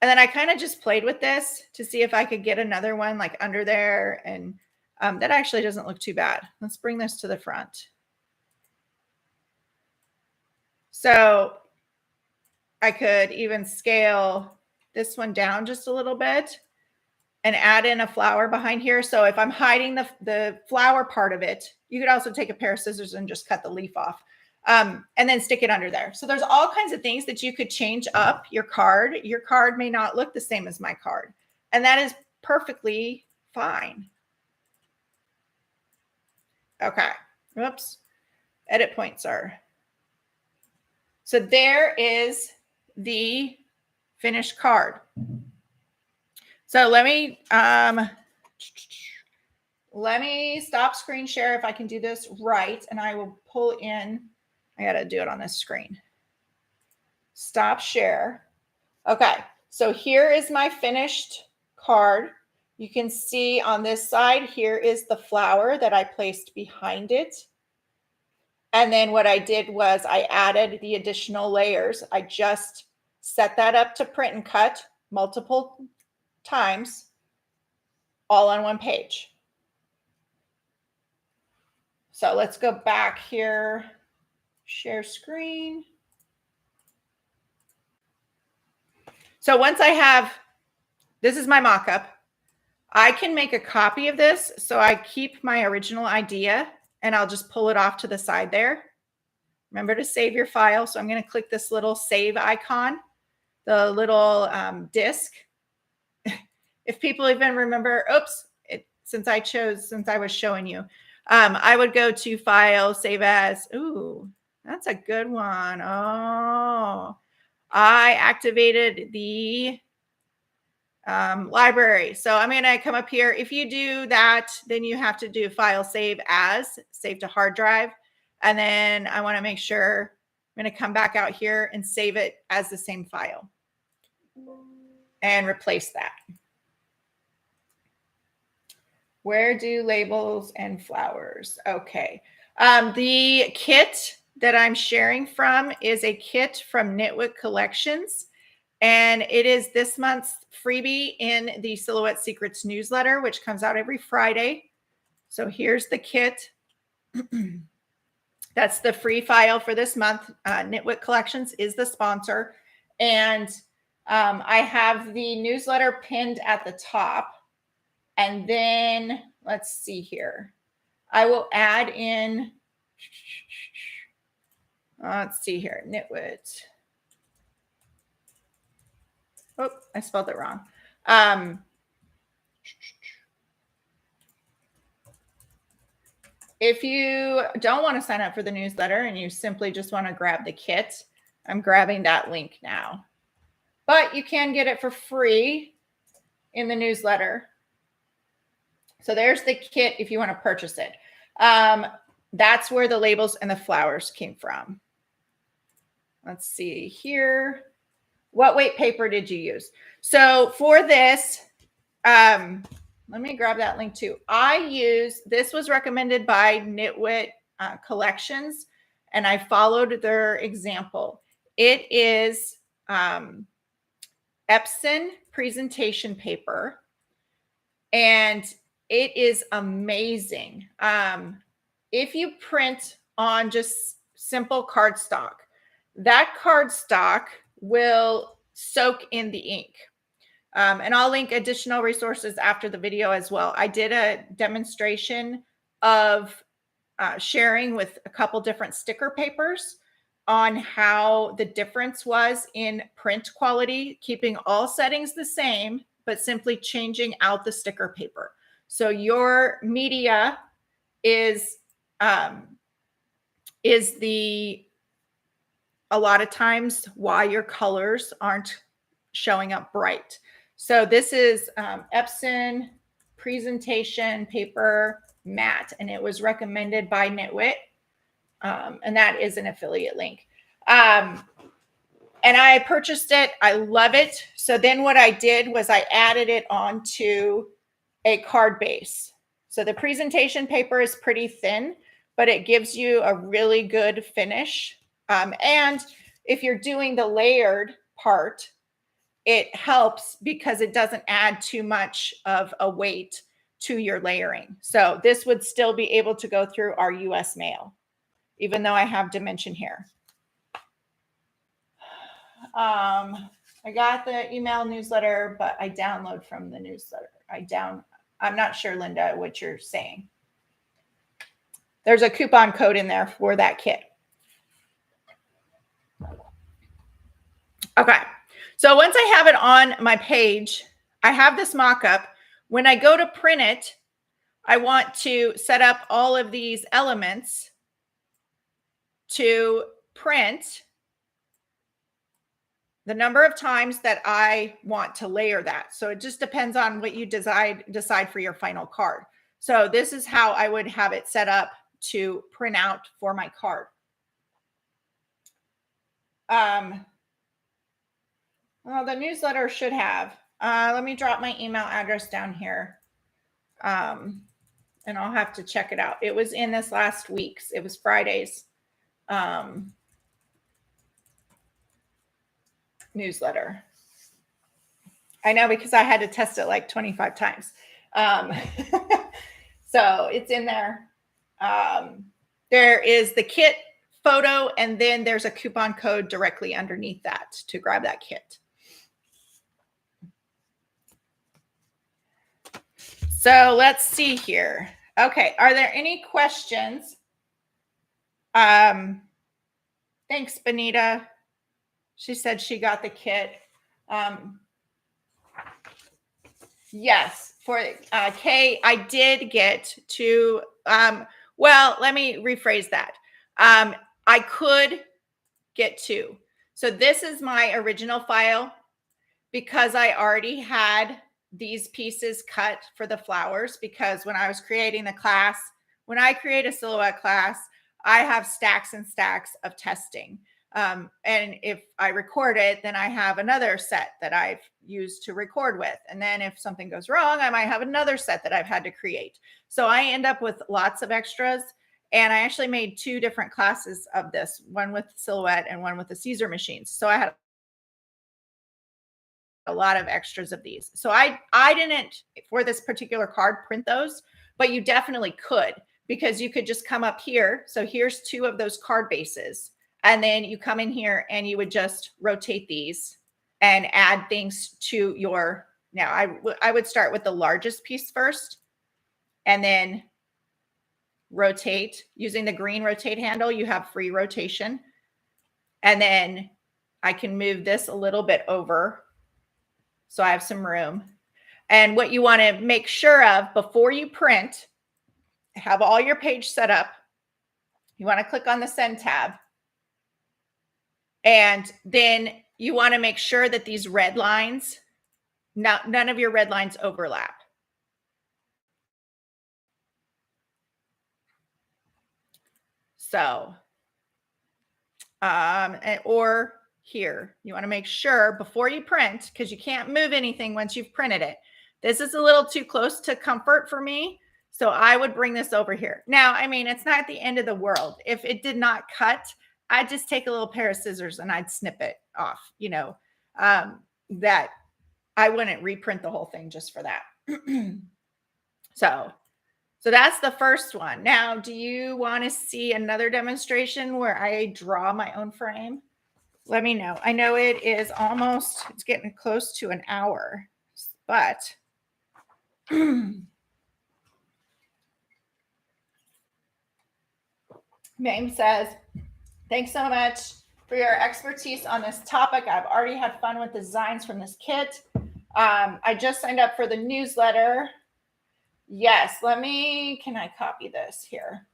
And then I kind of just played with this to see if I could get another one like under there. And that actually doesn't look too bad. Let's bring this to the front. So I could even scale this one down just a little bit and add in a flower behind here. So if I'm hiding the flower part of it, you could also take a pair of scissors and just cut the leaf off and then stick it under there. So there's all kinds of things that you could change up your card. Your card may not look the same as my card, and that is perfectly fine. Okay, whoops, edit points are. So there is the finished card. So let me stop screen share if I can do this right, and I will pull in. I got to do it on this screen. Stop share. Okay, so here is my finished card. You can see on this side, here is the flower that I placed behind it. And then what I did was I added the additional layers. I just set that up to print and cut multiple times, all on one page. So let's go back here, share screen. So once I have, this is my mock-up. I can make a copy of this. So I keep my original idea and I'll just pull it off to the side there. Remember to save your file. So I'm going to click this little save icon, the little disc. If people even remember, oops, since I was showing you, I would go to file, save as. Ooh, that's a good one. Oh, I activated the library. So I'm going to come up here. If you do that, then you have to do file, save as, save to hard drive. And then I want to make sure I'm going to come back out here and save it as the same file and replace that. Where do labels and flowers? Okay. The kit that I'm sharing from is a kit from Nitwit Collections. And it is this month's freebie in the Silhouette Secrets newsletter, which comes out every Friday. So here's the kit. That's the free file for this month. Nitwit Collections is the sponsor. And I have the newsletter pinned at the top. And then let's see here. I will add in, let's see here, Nitwit. Oh, I spelled it wrong. If you don't want to sign up for the newsletter and you simply just want to grab the kit, I'm grabbing that link now. But you can get it for free in the newsletter. So there's the kit if you want to purchase it. That's where the labels and the flowers came from. Let's see here. What weight paper did you use? So for this, let me grab that link too. This was recommended by Nitwit Collections, and I followed their example. It is Epson presentation paper. and it is amazing. If you print on just simple cardstock, that cardstock will soak in the ink. And I'll link additional resources after the video as well. I did a demonstration of sharing with a couple different sticker papers on how the difference was in print quality, keeping all settings the same, but simply changing out the sticker paper. So your media is a lot of times why your colors aren't showing up bright. So this is Epson presentation paper matte, and it was recommended by Nitwit, and that is an affiliate link. And I purchased it. I love it. So then what I did was I added it onto a card base. So the presentation paper is pretty thin, but it gives you a really good finish. And if you're doing the layered part, it helps because it doesn't add too much of a weight to your layering. So this would still be able to go through our US mail, even though I have dimension here. I got the email newsletter, but I download from the newsletter. I'm not sure, Linda, what you're saying. There's a coupon code in there for that kit. Okay. So once I have it on my page, I have this mock-up. When I go to print it, I want to set up all of these elements to print the number of times that I want to layer that. So it just depends on what you decide for your final card. So this is how I would have it set up to print out for my card. Well, the newsletter should have. Let me drop my email address down here. And I'll have to check it out. It was in this last week's. It was Friday's newsletter. I know because I had to test it like 25 times. So it's in there. There is the kit photo, and then there's a coupon code directly underneath that to grab that kit. So let's see here. Okay, are there any questions? Thanks, Benita. She said she got the kit. Yes, for Kay, I did get to, well, let me rephrase that. I could get two. So this is my original file because I already had these pieces cut for the flowers, because when I was creating the class, when I create a silhouette class, I have stacks and stacks of testing. And if I record it, then I have another set that I've used to record with. And then if something goes wrong, I might have another set that I've had to create. So I end up with lots of extras. And I actually made two different classes of this, one with Silhouette and one with the Caesar machines. So I had a lot of extras of these. So I didn't, for this particular card, print those, but you definitely could, because you could just come up here. So here's two of those card bases. And then you come in here and you would just rotate these and add things to your, now I would start with the largest piece first and then rotate using the green rotate handle. You have free rotation. And then I can move this a little bit over, so I have some room. And what you want to make sure of before you print, have all your page set up. You want to click on the send tab. And then you want to make sure that these red lines, none of your red lines overlap. So, or here, you want to make sure before you print, because you can't move anything once you've printed it. This is a little too close to comfort for me, so I would bring this over here. Now, I mean, it's not the end of the world. If it did not cut, I'd just take a little pair of scissors and I'd snip it off, you know, that I wouldn't reprint the whole thing just for that. So that's the first one. Now, do you want to see another demonstration where I draw my own frame? Let me know. I know it's getting close to an hour, but Mame says, thanks so much for your expertise on this topic. I've already had fun with the designs from this kit. I just signed up for the newsletter. Yes, can I copy this here?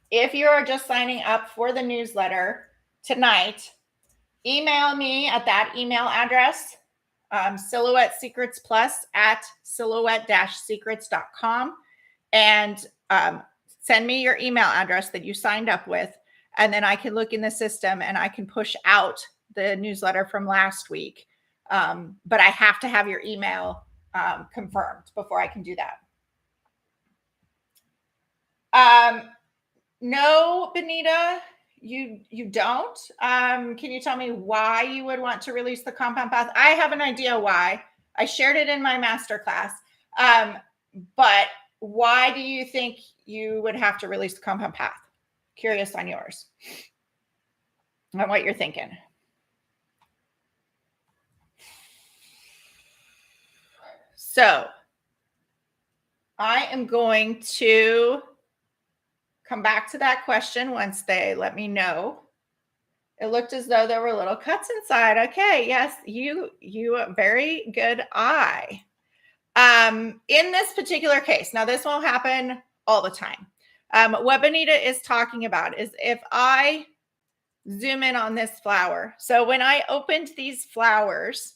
If you are just signing up for the newsletter tonight, email me at that email address, Silhouette Secrets Plus at Silhouette-Secrets.com, and send me your email address that you signed up with, and then I can look in the system and I can push out the newsletter from last week. But I have to have your email confirmed before I can do that. No, Benita, you don't. Can you tell me why you would want to release the compound path? I have an idea why. I shared it in my masterclass. But why do you think you would have to release the compound path? Curious on yours and what you're thinking. So I am going to come back to that question once they let me know. It looked as though there were little cuts inside. Okay, yes, you very good eye. In this particular case, now this won't happen all the time. What Benita is talking about is if I zoom in on this flower. So when I opened these flowers,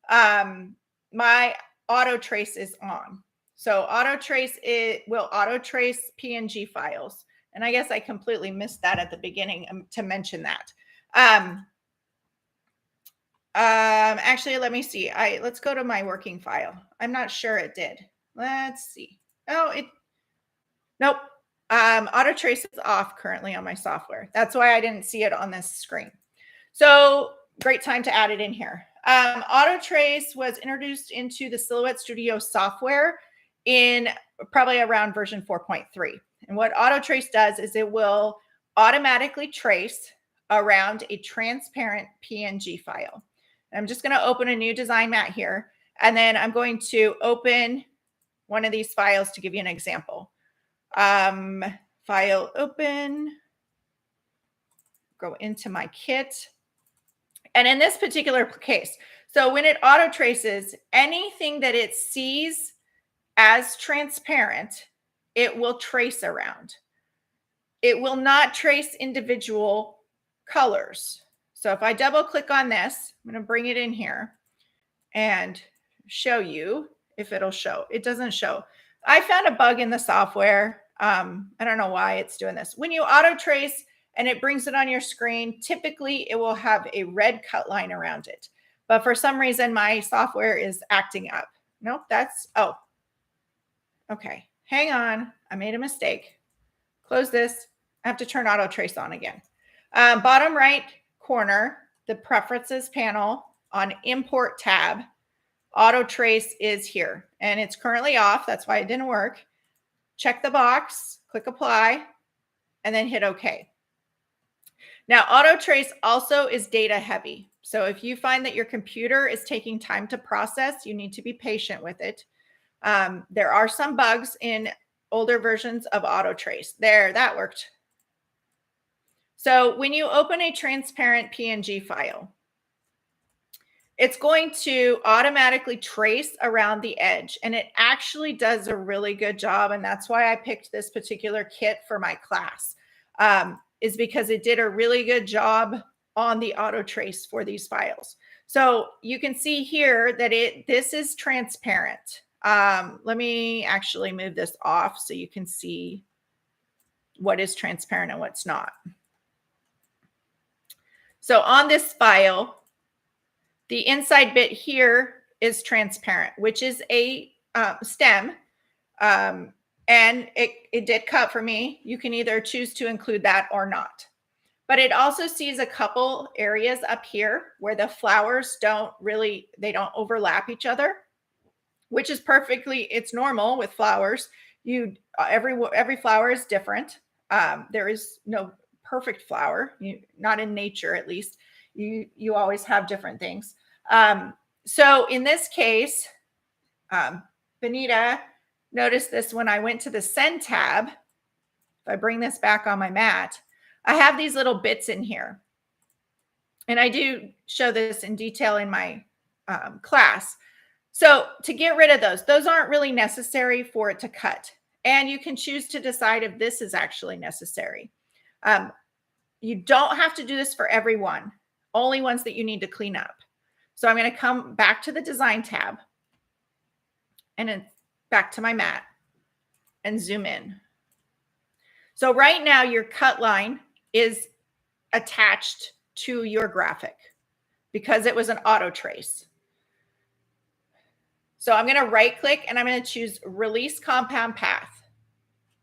my auto trace is on. So it will auto trace PNG files. And I guess I completely missed that at the beginning to mention that. Actually, let me see. Let's go to my working file. I'm not sure it did. Let's see. Nope. Auto trace is off currently on my software. That's why I didn't see it on this screen. So great time to add it in here. Auto trace was introduced into the Silhouette Studio software in probably around version 4.3. And what auto trace does is it will automatically trace around a transparent PNG file. I'm just going to open a new design mat here, and then I'm going to open one of these files to give you an example. File open, go into my kit. And in this particular case, so when it auto traces, anything that it sees as transparent, it will trace around. It will not trace individual colors. So if I double click on this, I'm going to bring it in here and show you if it'll show. It doesn't show. I found a bug in the software. I don't know why it's doing this. When you auto trace and it brings it on your screen, typically it will have a red cut line around it. But for some reason, my software is acting up. Nope, okay. Hang on. I made a mistake. Close this. I have to turn auto trace on again. Bottom right corner, the preferences panel on import tab, auto trace is here and it's currently off. That's why it didn't work. Check the box, click apply, and then hit OK. Now, auto trace also is data heavy. So if you find that your computer is taking time to process, you need to be patient with it. There are some bugs in older versions of auto trace. There, that worked. So when you open a transparent PNG file, it's going to automatically trace around the edge. And it actually does a really good job. And that's why I picked this particular kit for my class, is because it did a really good job on the auto trace for these files. So you can see here that this is transparent. Let me actually move this off so you can see what is transparent and what's not. So on this file, the inside bit here is transparent, which is a stem. And it did cut for me. You can either choose to include that or not. But it also sees a couple areas up here where the flowers don't overlap each other. which is perfectly, it's normal with flowers. Every flower is different. There is no perfect flower, not in nature at least. You always have different things. So in this case, Benita noticed this when I went to the Send tab. If I bring this back on my mat, I have these little bits in here. And I do show this in detail in my class. So to get rid of those aren't really necessary for it to cut. And you can choose to decide if this is actually necessary. You don't have to do this for everyone, only ones that you need to clean up. So I'm going to come back to the Design tab and then back to my mat and zoom in. So right now your cut line is attached to your graphic because it was an auto trace. So I'm going to right click and I'm going to choose Release Compound Path.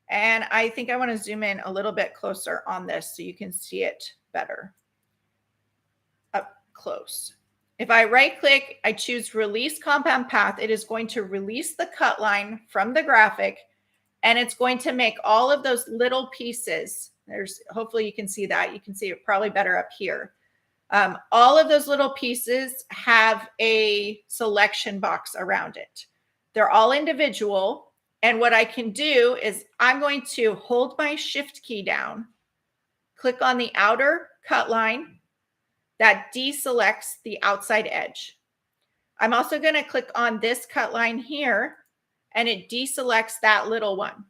And I think I want to zoom in a little bit closer on this so you can see it better up close. If I right click, I choose Release Compound Path, it is going to release the cut line from the graphic, and it's going to make all of those little pieces. Hopefully you can see that. You can see it probably better up here. All of those little pieces have a selection box around it. They're all individual. And what I can do is I'm going to hold my Shift key down, click on the outer cut line that deselects the outside edge. I'm also going to click on this cut line here and it deselects that little one.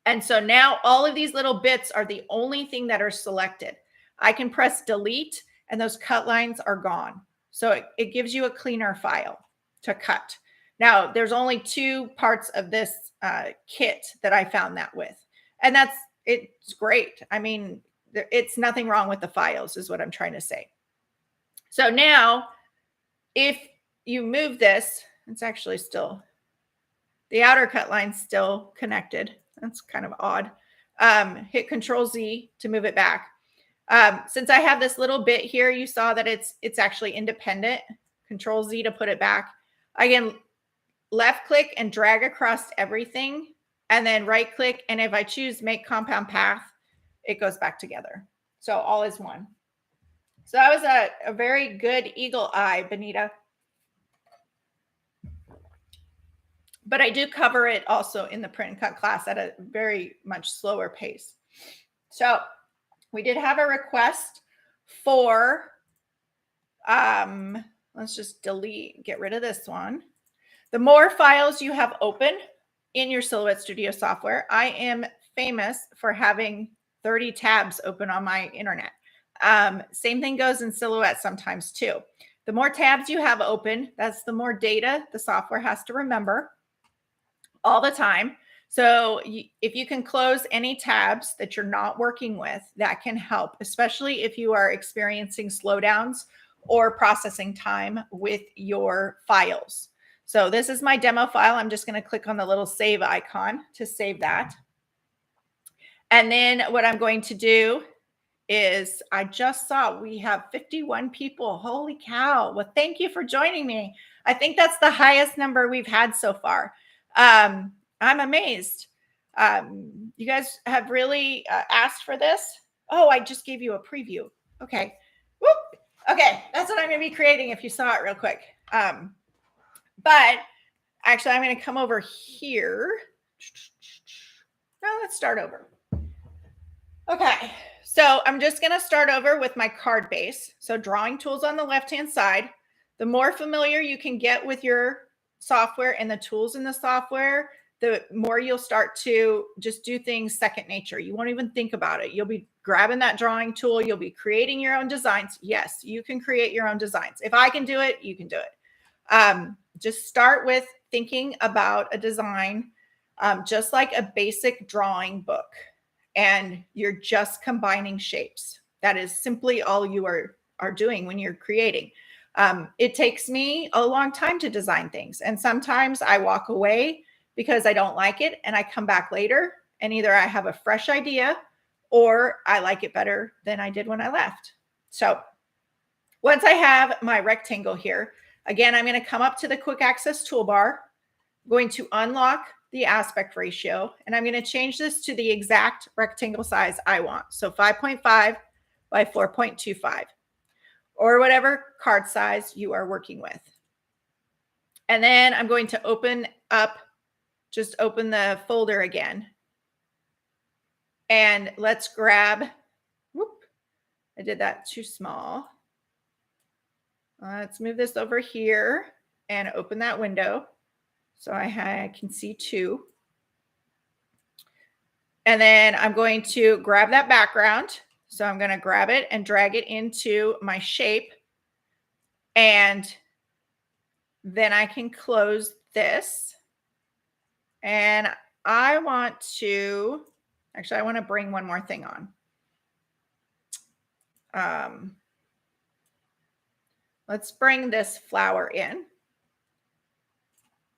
And so now all of these little bits are the only thing that are selected. I can press delete and those cut lines are gone. So it gives you a cleaner file to cut. Now, there's only 2 parts of this kit that I found that with. And it's great. I mean, it's nothing wrong with the files is what I'm trying to say. So now, if you move this, it's actually still, the outer cut line's still connected. That's kind of odd. Hit Control Z to move it back. Since I have this little bit here, you saw that it's actually independent. Control Z to put it back. I can left click and drag across everything and then right click. And if I choose Make Compound Path, it goes back together. So all is one. So that was a very good eagle eye, Benita. But I do cover it also in the print and cut class at a very much slower pace. So we did have a request for, let's just get rid of this one. The more files you have open in your Silhouette Studio software, I am famous for having 30 tabs open on my internet. Same thing goes in Silhouette sometimes too. The more tabs you have open, that's the more data the software has to remember all the time. So if you can close any tabs that you're not working with, that can help, especially if you are experiencing slowdowns or processing time with your files. So this is my demo file. I'm just going to click on the little save icon to save that. And then what I'm going to do is I just saw we have 51 people. Holy cow. Well, thank you for joining me. I think that's the highest number we've had so far. I'm amazed. You guys have really asked for this. Oh, I just gave you a preview. Okay. Whoop. Okay. That's what I'm going to be creating if you saw it real quick. But actually, I'm going to come over here. Now let's start over. Okay. So I'm just going to start over with my card base. So drawing tools on the left-hand side. The more familiar you can get with your software and the tools in the software, the more you'll start to just do things second nature. You won't even think about it. You'll be grabbing that drawing tool. You'll be creating your own designs. Yes, you can create your own designs. If I can do it, you can do it. Just start with thinking about a design, just like a basic drawing book, and you're just combining shapes. That is simply all you are doing when you're creating. It takes me a long time to design things, and sometimes I walk away because I don't like it, and I come back later, and either I have a fresh idea or I like it better than I did when I left. So once I have my rectangle here, Again, I'm going to come up to the quick access toolbar, going to unlock the aspect ratio, and I'm going to change this to the exact rectangle size I want. So 5.5 by 4.25, or whatever card size you are working with. And then I'm going to open the folder again. And let's grab, I did that too small. Let's move this over here and open that window so I can see two. And then I'm going to grab that background. So I'm going to grab it and drag it into my shape. And then I can close this. And I want to bring one more thing on. Let's bring this flower in.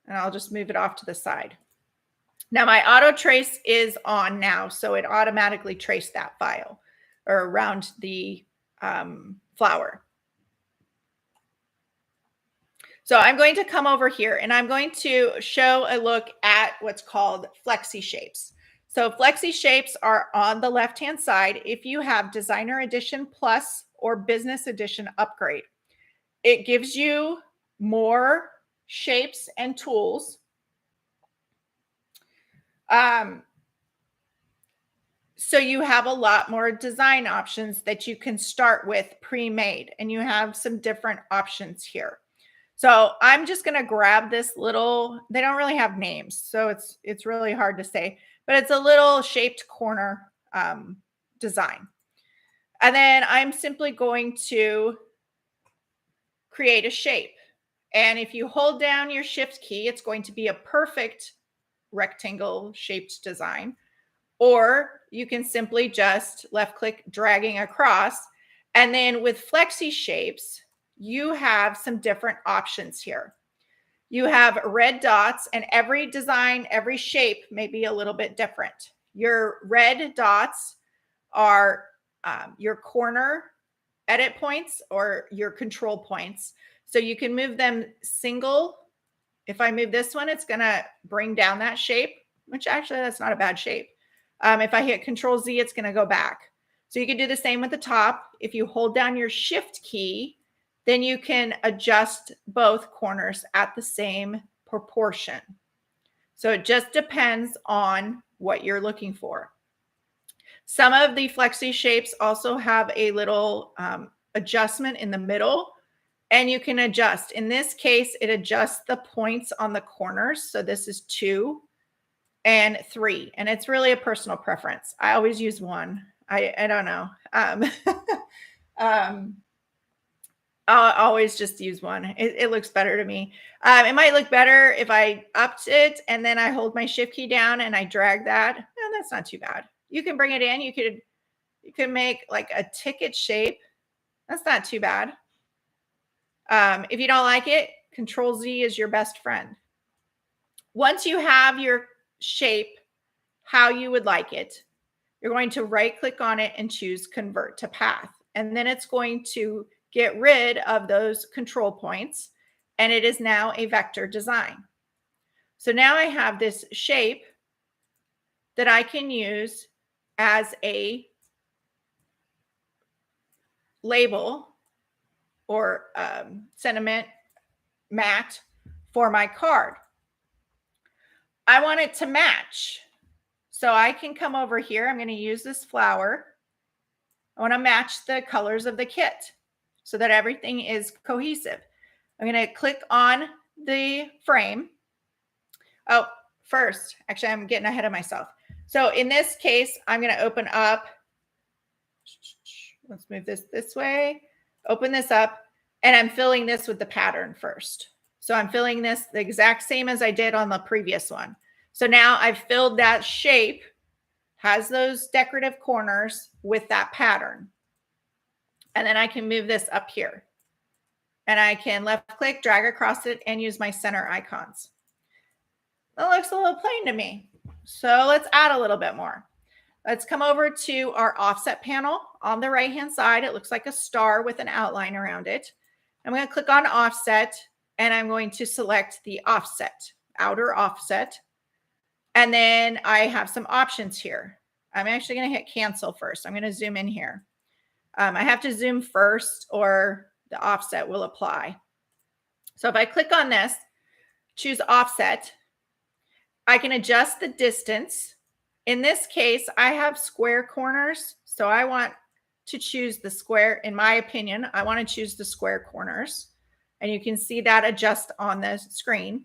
And I'll just move it off to the side. Now my auto trace is on now, so it automatically traced that file or around the flower. So I'm going to come over here and I'm going to show a look at what's called flexi shapes. So flexi shapes are on the left-hand side if you have Designer Edition Plus or Business Edition Upgrade. It gives you more shapes and tools. So you have a lot more design options that you can start with pre-made, and you have some different options here. So I'm just going to grab this little, they don't really have names, so it's really hard to say, but it's a little shaped corner design. And then I'm simply going to create a shape. And if you hold down your shift key, it's going to be a perfect rectangle shaped design. Or you can simply just left click dragging across. And then with flexi shapes, you have some different options here. You have red dots, and every design, every shape may be a little bit different. Your red dots are your corner edit points or your control points. So you can move them single. If I move this one, it's going to bring down that shape, which actually that's not a bad shape. If I hit Control Z, it's going to go back. So you can do the same with the top. If you hold down your shift key, then you can adjust both corners at the same proportion. So it just depends on what you're looking for. Some of the flexi shapes also have a little adjustment in the middle, and you can adjust. In this case, it adjusts the points on the corners. So this is 2 and 3, and it's really a personal preference. I always use 1. I don't know. I'll always just use 1. It looks better to me. It might look better if I upped it and then I hold my shift key down and I drag that. And that's not too bad. You can bring it in. You could make like a ticket shape. That's not too bad. If you don't like it, Control Z is your best friend. Once you have your shape how you would like it, you're going to right click on it and choose Convert to Path. And then it's going to get rid of those control points, and it is now a vector design. So now I have this shape that I can use as a label or sentiment mat for my card. I want it to match. So I can come over here. I'm going to use this flower. I want to match the colors of the kit so that everything is cohesive. I'm going to click on the frame. Oh, first, actually, I'm getting ahead of myself. So in this case, I'm going to open up. Let's move this way. Open this up, and I'm filling this with the pattern first. So I'm filling this the exact same as I did on the previous one. So now I've filled that shape, has those decorative corners with that pattern. And then I can move this up here. And I can left click, drag across it, and use my center icons. That looks a little plain to me. So let's add a little bit more. Let's come over to our offset panel on the right-hand side. It looks like a star with an outline around it. I'm going to click on offset, and I'm going to select the offset, outer offset. And then I have some options here. I'm actually going to hit cancel first. I'm going to zoom in here. I have to zoom first or the offset will apply. So if I click on this, choose offset, I can adjust the distance. In this case, I have square corners. So I want to choose the square. In my opinion, I want to choose the square corners. And you can see that adjust on the screen.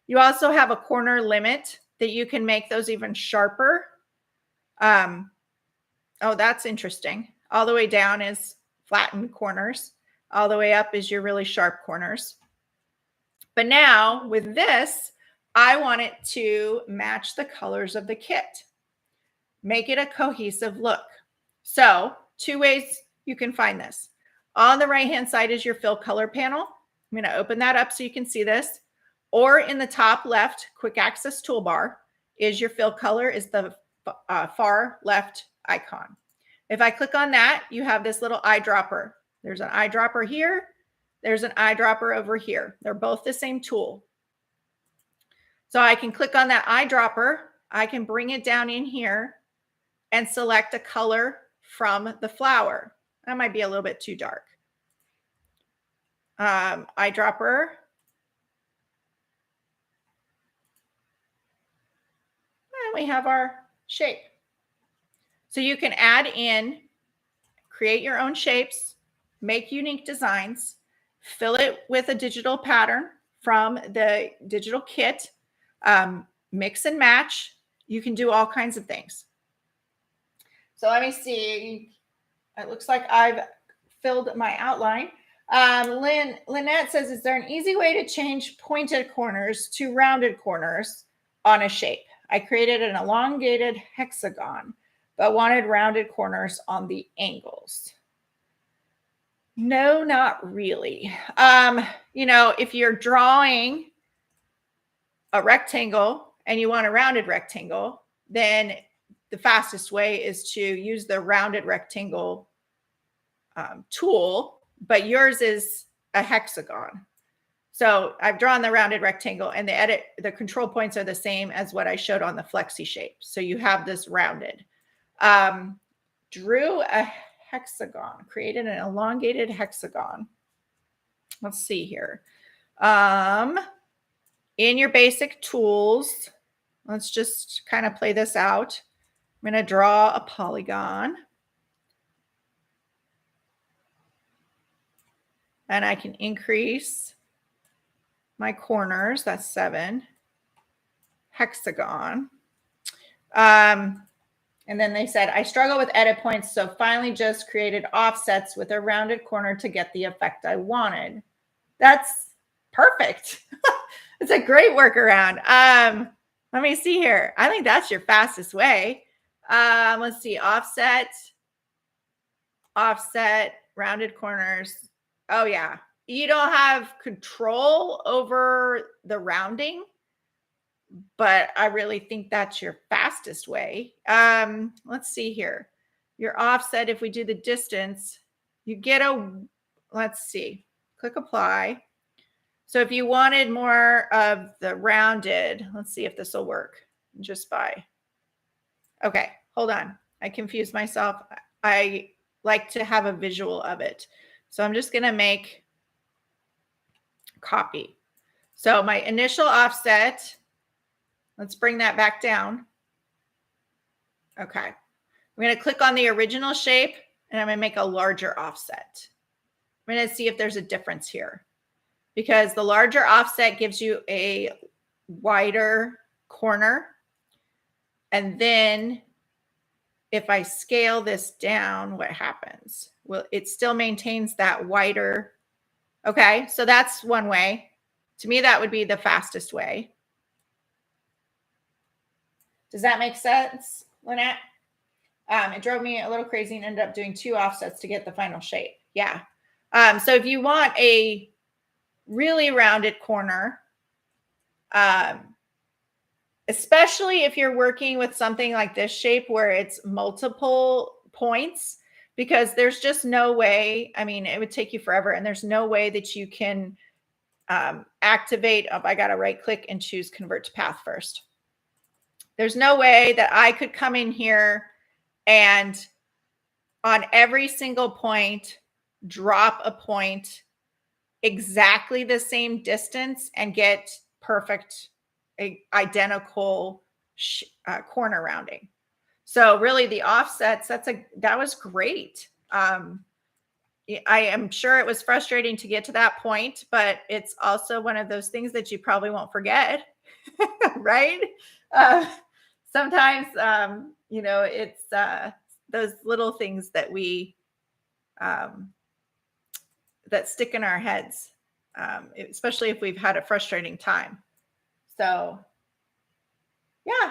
You also have a corner limit that you can make those even sharper. Oh, that's interesting. All the way down is flattened corners. All the way up is your really sharp corners. But now with this, I want it to match the colors of the kit. Make it a cohesive look. So 2 ways you can find this. On the right-hand side is your fill color panel. I'm going to open that up so you can see this. Or in the top left, quick access toolbar is your fill color, is the far left icon. If I click on that, you have this little eyedropper. There's an eyedropper here. There's an eyedropper over here. They're both the same tool. So I can click on that eyedropper. I can bring it down in here and select a color from the flower. That might be a little bit too dark. Eyedropper. And we have our shape. So you can add in, create your own shapes, make unique designs, fill it with a digital pattern from the digital kit, mix and match. You can do all kinds of things. So let me see. It looks like I've filled my outline. Lynette says, is there an easy way to change pointed corners to rounded corners on a shape? I created an elongated hexagon, but wanted rounded corners on the angles. No, not really. If you're drawing a rectangle and you want a rounded rectangle, then the fastest way is to use the rounded rectangle tool, but yours is a hexagon. So I've drawn the rounded rectangle, and the control points are the same as what I showed on the flexi shape. So you have this rounded. Drew a hexagon, created an elongated hexagon. Let's see here. In your basic tools, let's just kind of play this out. I'm going to draw a polygon. And I can increase my corners. That's 7. Hexagon. And then they said, I struggle with edit points, so finally just created offsets with a rounded corner to get the effect I wanted. That's perfect. It's a great workaround. Let me see here. I think that's your fastest way. Let's see. Offset, rounded corners. Oh, yeah. You don't have control over the rounding, but I really think that's your fastest way. Let's see here. Your offset, if we do the distance, you get let's see, click apply. So if you wanted more of the rounded, let's see if this will work just by. Okay, hold on. I confused myself. I like to have a visual of it. So I'm just going to make copy. So my initial offset, let's bring that back down. Okay. I'm going to click on the original shape, and I'm going to make a larger offset. I'm going to see if there's a difference here, because the larger offset gives you a wider corner. And then if I scale this down, what happens? Well, it still maintains that wider. Okay, so that's one way. To me, that would be the fastest way. Does that make sense, Lynette? It drove me a little crazy and ended up doing 2 offsets to get the final shape. Yeah. So if you want a really rounded corner, especially if you're working with something like this shape where it's multiple points, because there's just no way, I mean, it would take you forever, and there's no way that you can activate. Oh, I got to right click and choose convert to path first. There's no way that I could come in here and on every single point, drop a point exactly the same distance and get perfect, identical corner rounding. So really the offsets, that was great. I am sure it was frustrating to get to that point, but it's also one of those things that you probably won't forget, right? Sometimes, it's those little things that we that stick in our heads, especially if we've had a frustrating time. So, yeah.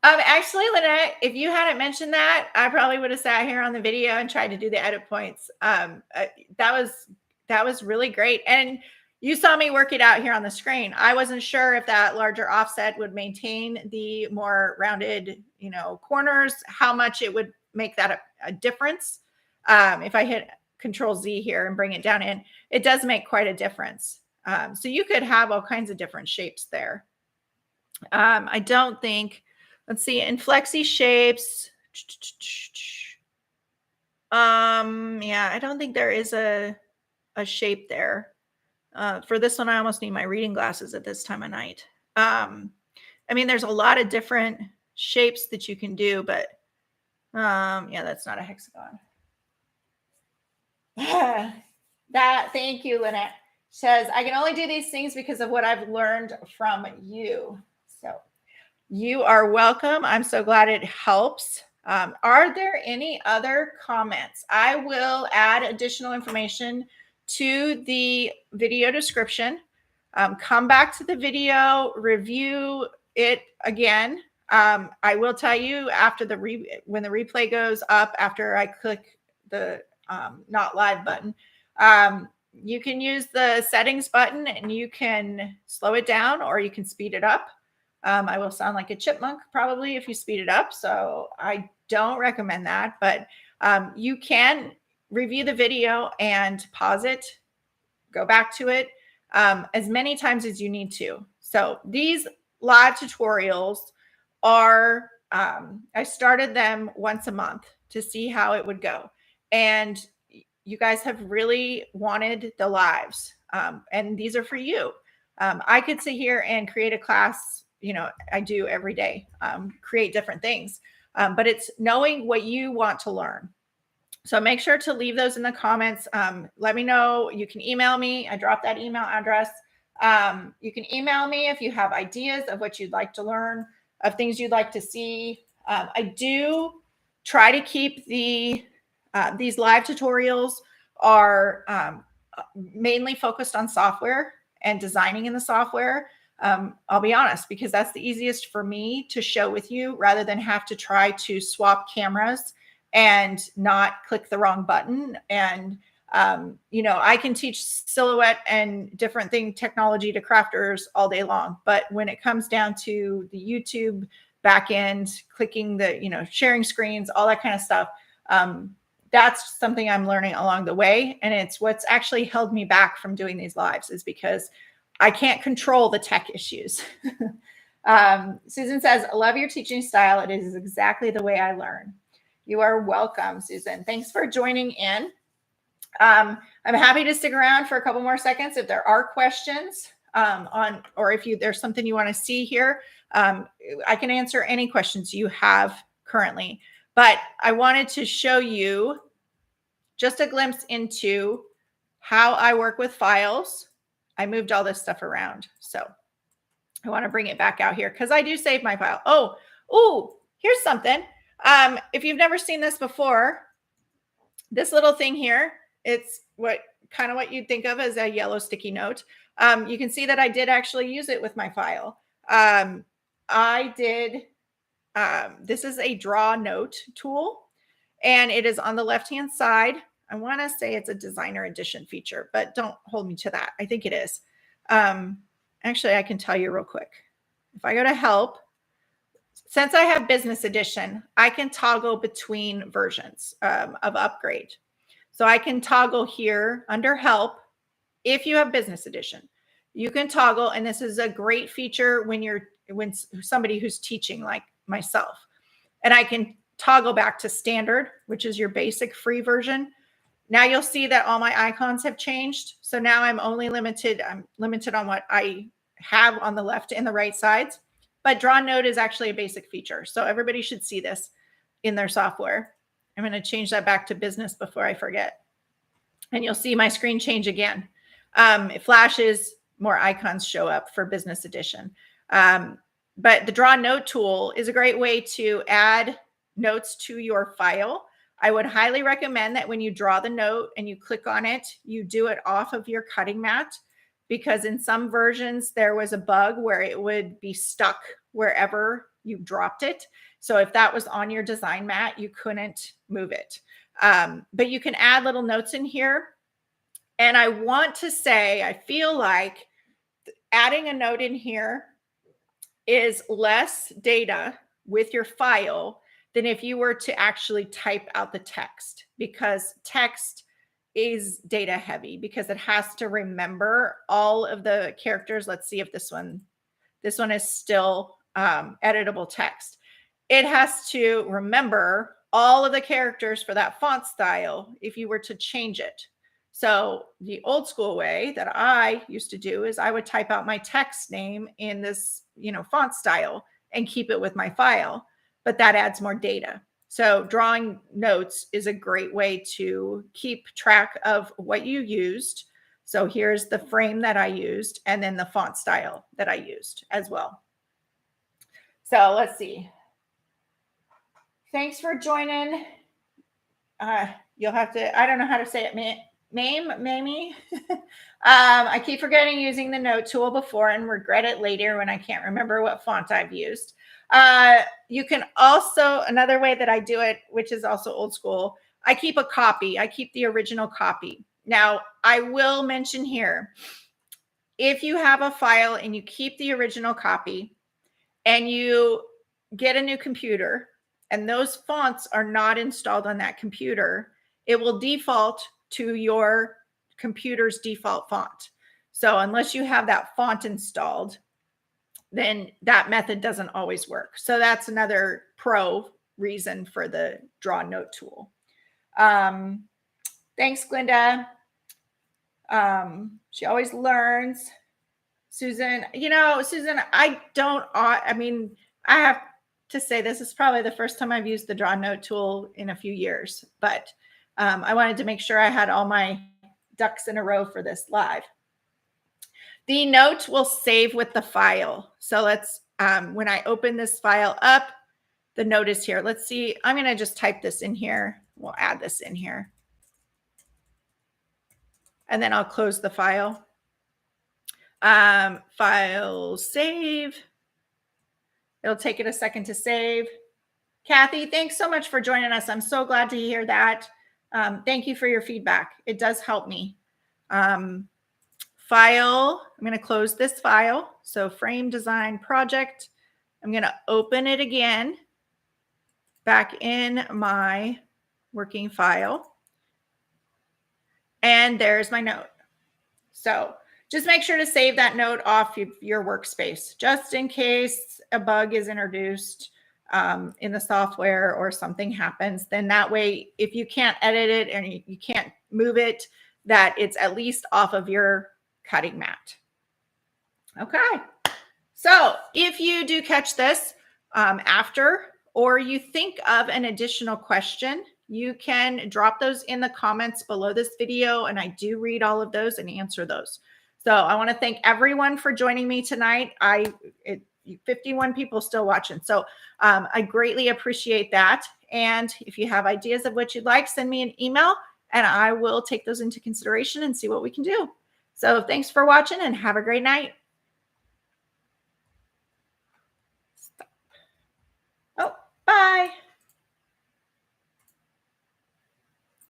Actually, Lynette, if you hadn't mentioned that, I probably would have sat here on the video and tried to do the edit points. That was really great. And you saw me work it out here on the screen. I wasn't sure if that larger offset would maintain the more rounded, corners, how much it would make that a difference. If I hit Control Z here and bring it down in, it does make quite a difference. So you could have all kinds of different shapes there. I don't think, let's see, in flexi shapes. Yeah, I don't think there is a shape there. For this one, I almost need my reading glasses at this time of night. There's a lot of different shapes that you can do, but yeah, that's not a hexagon. Thank you, Lynette. Says, I can only do these things because of what I've learned from you. So you are welcome. I'm so glad it helps. Are there any other comments? I will add additional information to the video description. Come back to the video, review it again. I will tell you after when the replay goes up, after I click the not live button, you can use the settings button and you can slow it down or you can speed it up. I will sound like a chipmunk probably if you speed it up. So I don't recommend that, but you can review the video and pause it, go back to it as many times as you need to. So these live tutorials are, I started them once a month to see how it would go. And you guys have really wanted the lives, and these are for you. I could sit here and create a class, I do every day, create different things, but it's knowing what you want to learn. So make sure to leave those in the comments. Let me know. You can email me. I dropped that email address. You can email me if you have ideas of what you'd like to learn, of things you'd like to see. I do try to keep these live tutorials are mainly focused on software and designing in the software. I'll be honest, because that's the easiest for me to show with you rather than have to try to swap cameras and not click the wrong button. And, I can teach silhouette and different technology to crafters all day long. But when it comes down to the YouTube back end, clicking the, sharing screens, all that kind of stuff, that's something I'm learning along the way. And it's what's actually held me back from doing these lives is because I can't control the tech issues. Susan says, I love your teaching style. It is exactly the way I learn. You are welcome, Susan. Thanks for joining in. I'm happy to stick around for a couple more seconds if there are questions or if there's something you want to see here. I can answer any questions you have currently. But I wanted to show you just a glimpse into how I work with files. I moved all this stuff around. So I want to bring it back out here because I do save my file. Oh, here's something. If you've never seen this before, this little thing here, it's what you'd think of as a yellow sticky note. You can see that I did actually use it with my file. This is a draw note tool, and it is on the left-hand side. I want to say it's a designer edition feature, but don't hold me to that. I think it is. Actually, I can tell you real quick. If I go to help, since I have business edition, I can toggle between versions of upgrade. So I can toggle here under help if you have business edition. you can toggle, and this is a great feature when somebody who's teaching like myself. And I can toggle back to standard, which is your basic free version. Now you'll see that all my icons have changed. So now I'm limited on what I have on the left and the right sides. But draw note is actually a basic feature. So everybody should see this in their software. I'm going to change that back to business before I forget. And you'll see my screen change again. It flashes, more icons show up for business edition. But the draw note tool is a great way to add notes to your file. I would highly recommend that when you draw the note and you click on it, you do it off of your cutting mat, because in some versions there was a bug where it would be stuck wherever you dropped it. So if that was on your design mat, you couldn't move it. But you can add little notes in here. And I want to say, I feel like adding a note in here is less data with your file than if you were to actually type out the text, because text is data heavy because it has to remember all of the characters. Let's see if this one is still editable text. It has to remember all of the characters for that font style if you were to change it. So the old school way that I used to do is I would type out my text name in this, font style and keep it with my file, but that adds more data. So drawing notes is a great way to keep track of what you used. So here's the frame that I used, and then the font style that I used as well. So let's see. Thanks for joining. You'll have to, I don't know how to say it, Mamie. I keep forgetting using the note tool before and regret it later when I can't remember what font I've used. You can also, another way that I do it, which is also old school, I keep a copy. I keep the original copy. Now, I will mention here, if you have a file and you keep the original copy and you get a new computer and those fonts are not installed on that computer, it will default to your computer's default font. So unless you have that font installed, then that method doesn't always work. So that's another pro reason for the draw note tool. Thanks, Glinda. She always learns. Susan, Susan, I have to say this is probably the first time I've used the draw note tool in a few years, but I wanted to make sure I had all my ducks in a row for this live. The note will save with the file. So let's, when I open this file up, the note is here. Let's see, I'm going to just type this in here. We'll add this in here. And then I'll close the file. File save. It'll take it a second to save. Kathy, thanks so much for joining us. I'm so glad to hear that. Thank you for your feedback. It does help me. File, I'm going to close this file. So frame design project. I'm going to open it again back in my working file. And there's my note. So just make sure to save that note off your workspace, just in case a bug is introduced in the software or something happens. Then that way, if you can't edit it and you can't move it, that it's at least off of your cutting mat. Okay. So if you do catch this after, or you think of an additional question, you can drop those in the comments below this video, and I do read all of those and answer those. So I want to thank everyone for joining me tonight. 51 people still watching. So I greatly appreciate that. And if you have ideas of what you'd like, send me an email and I will take those into consideration and see what we can do. So thanks for watching and have a great night.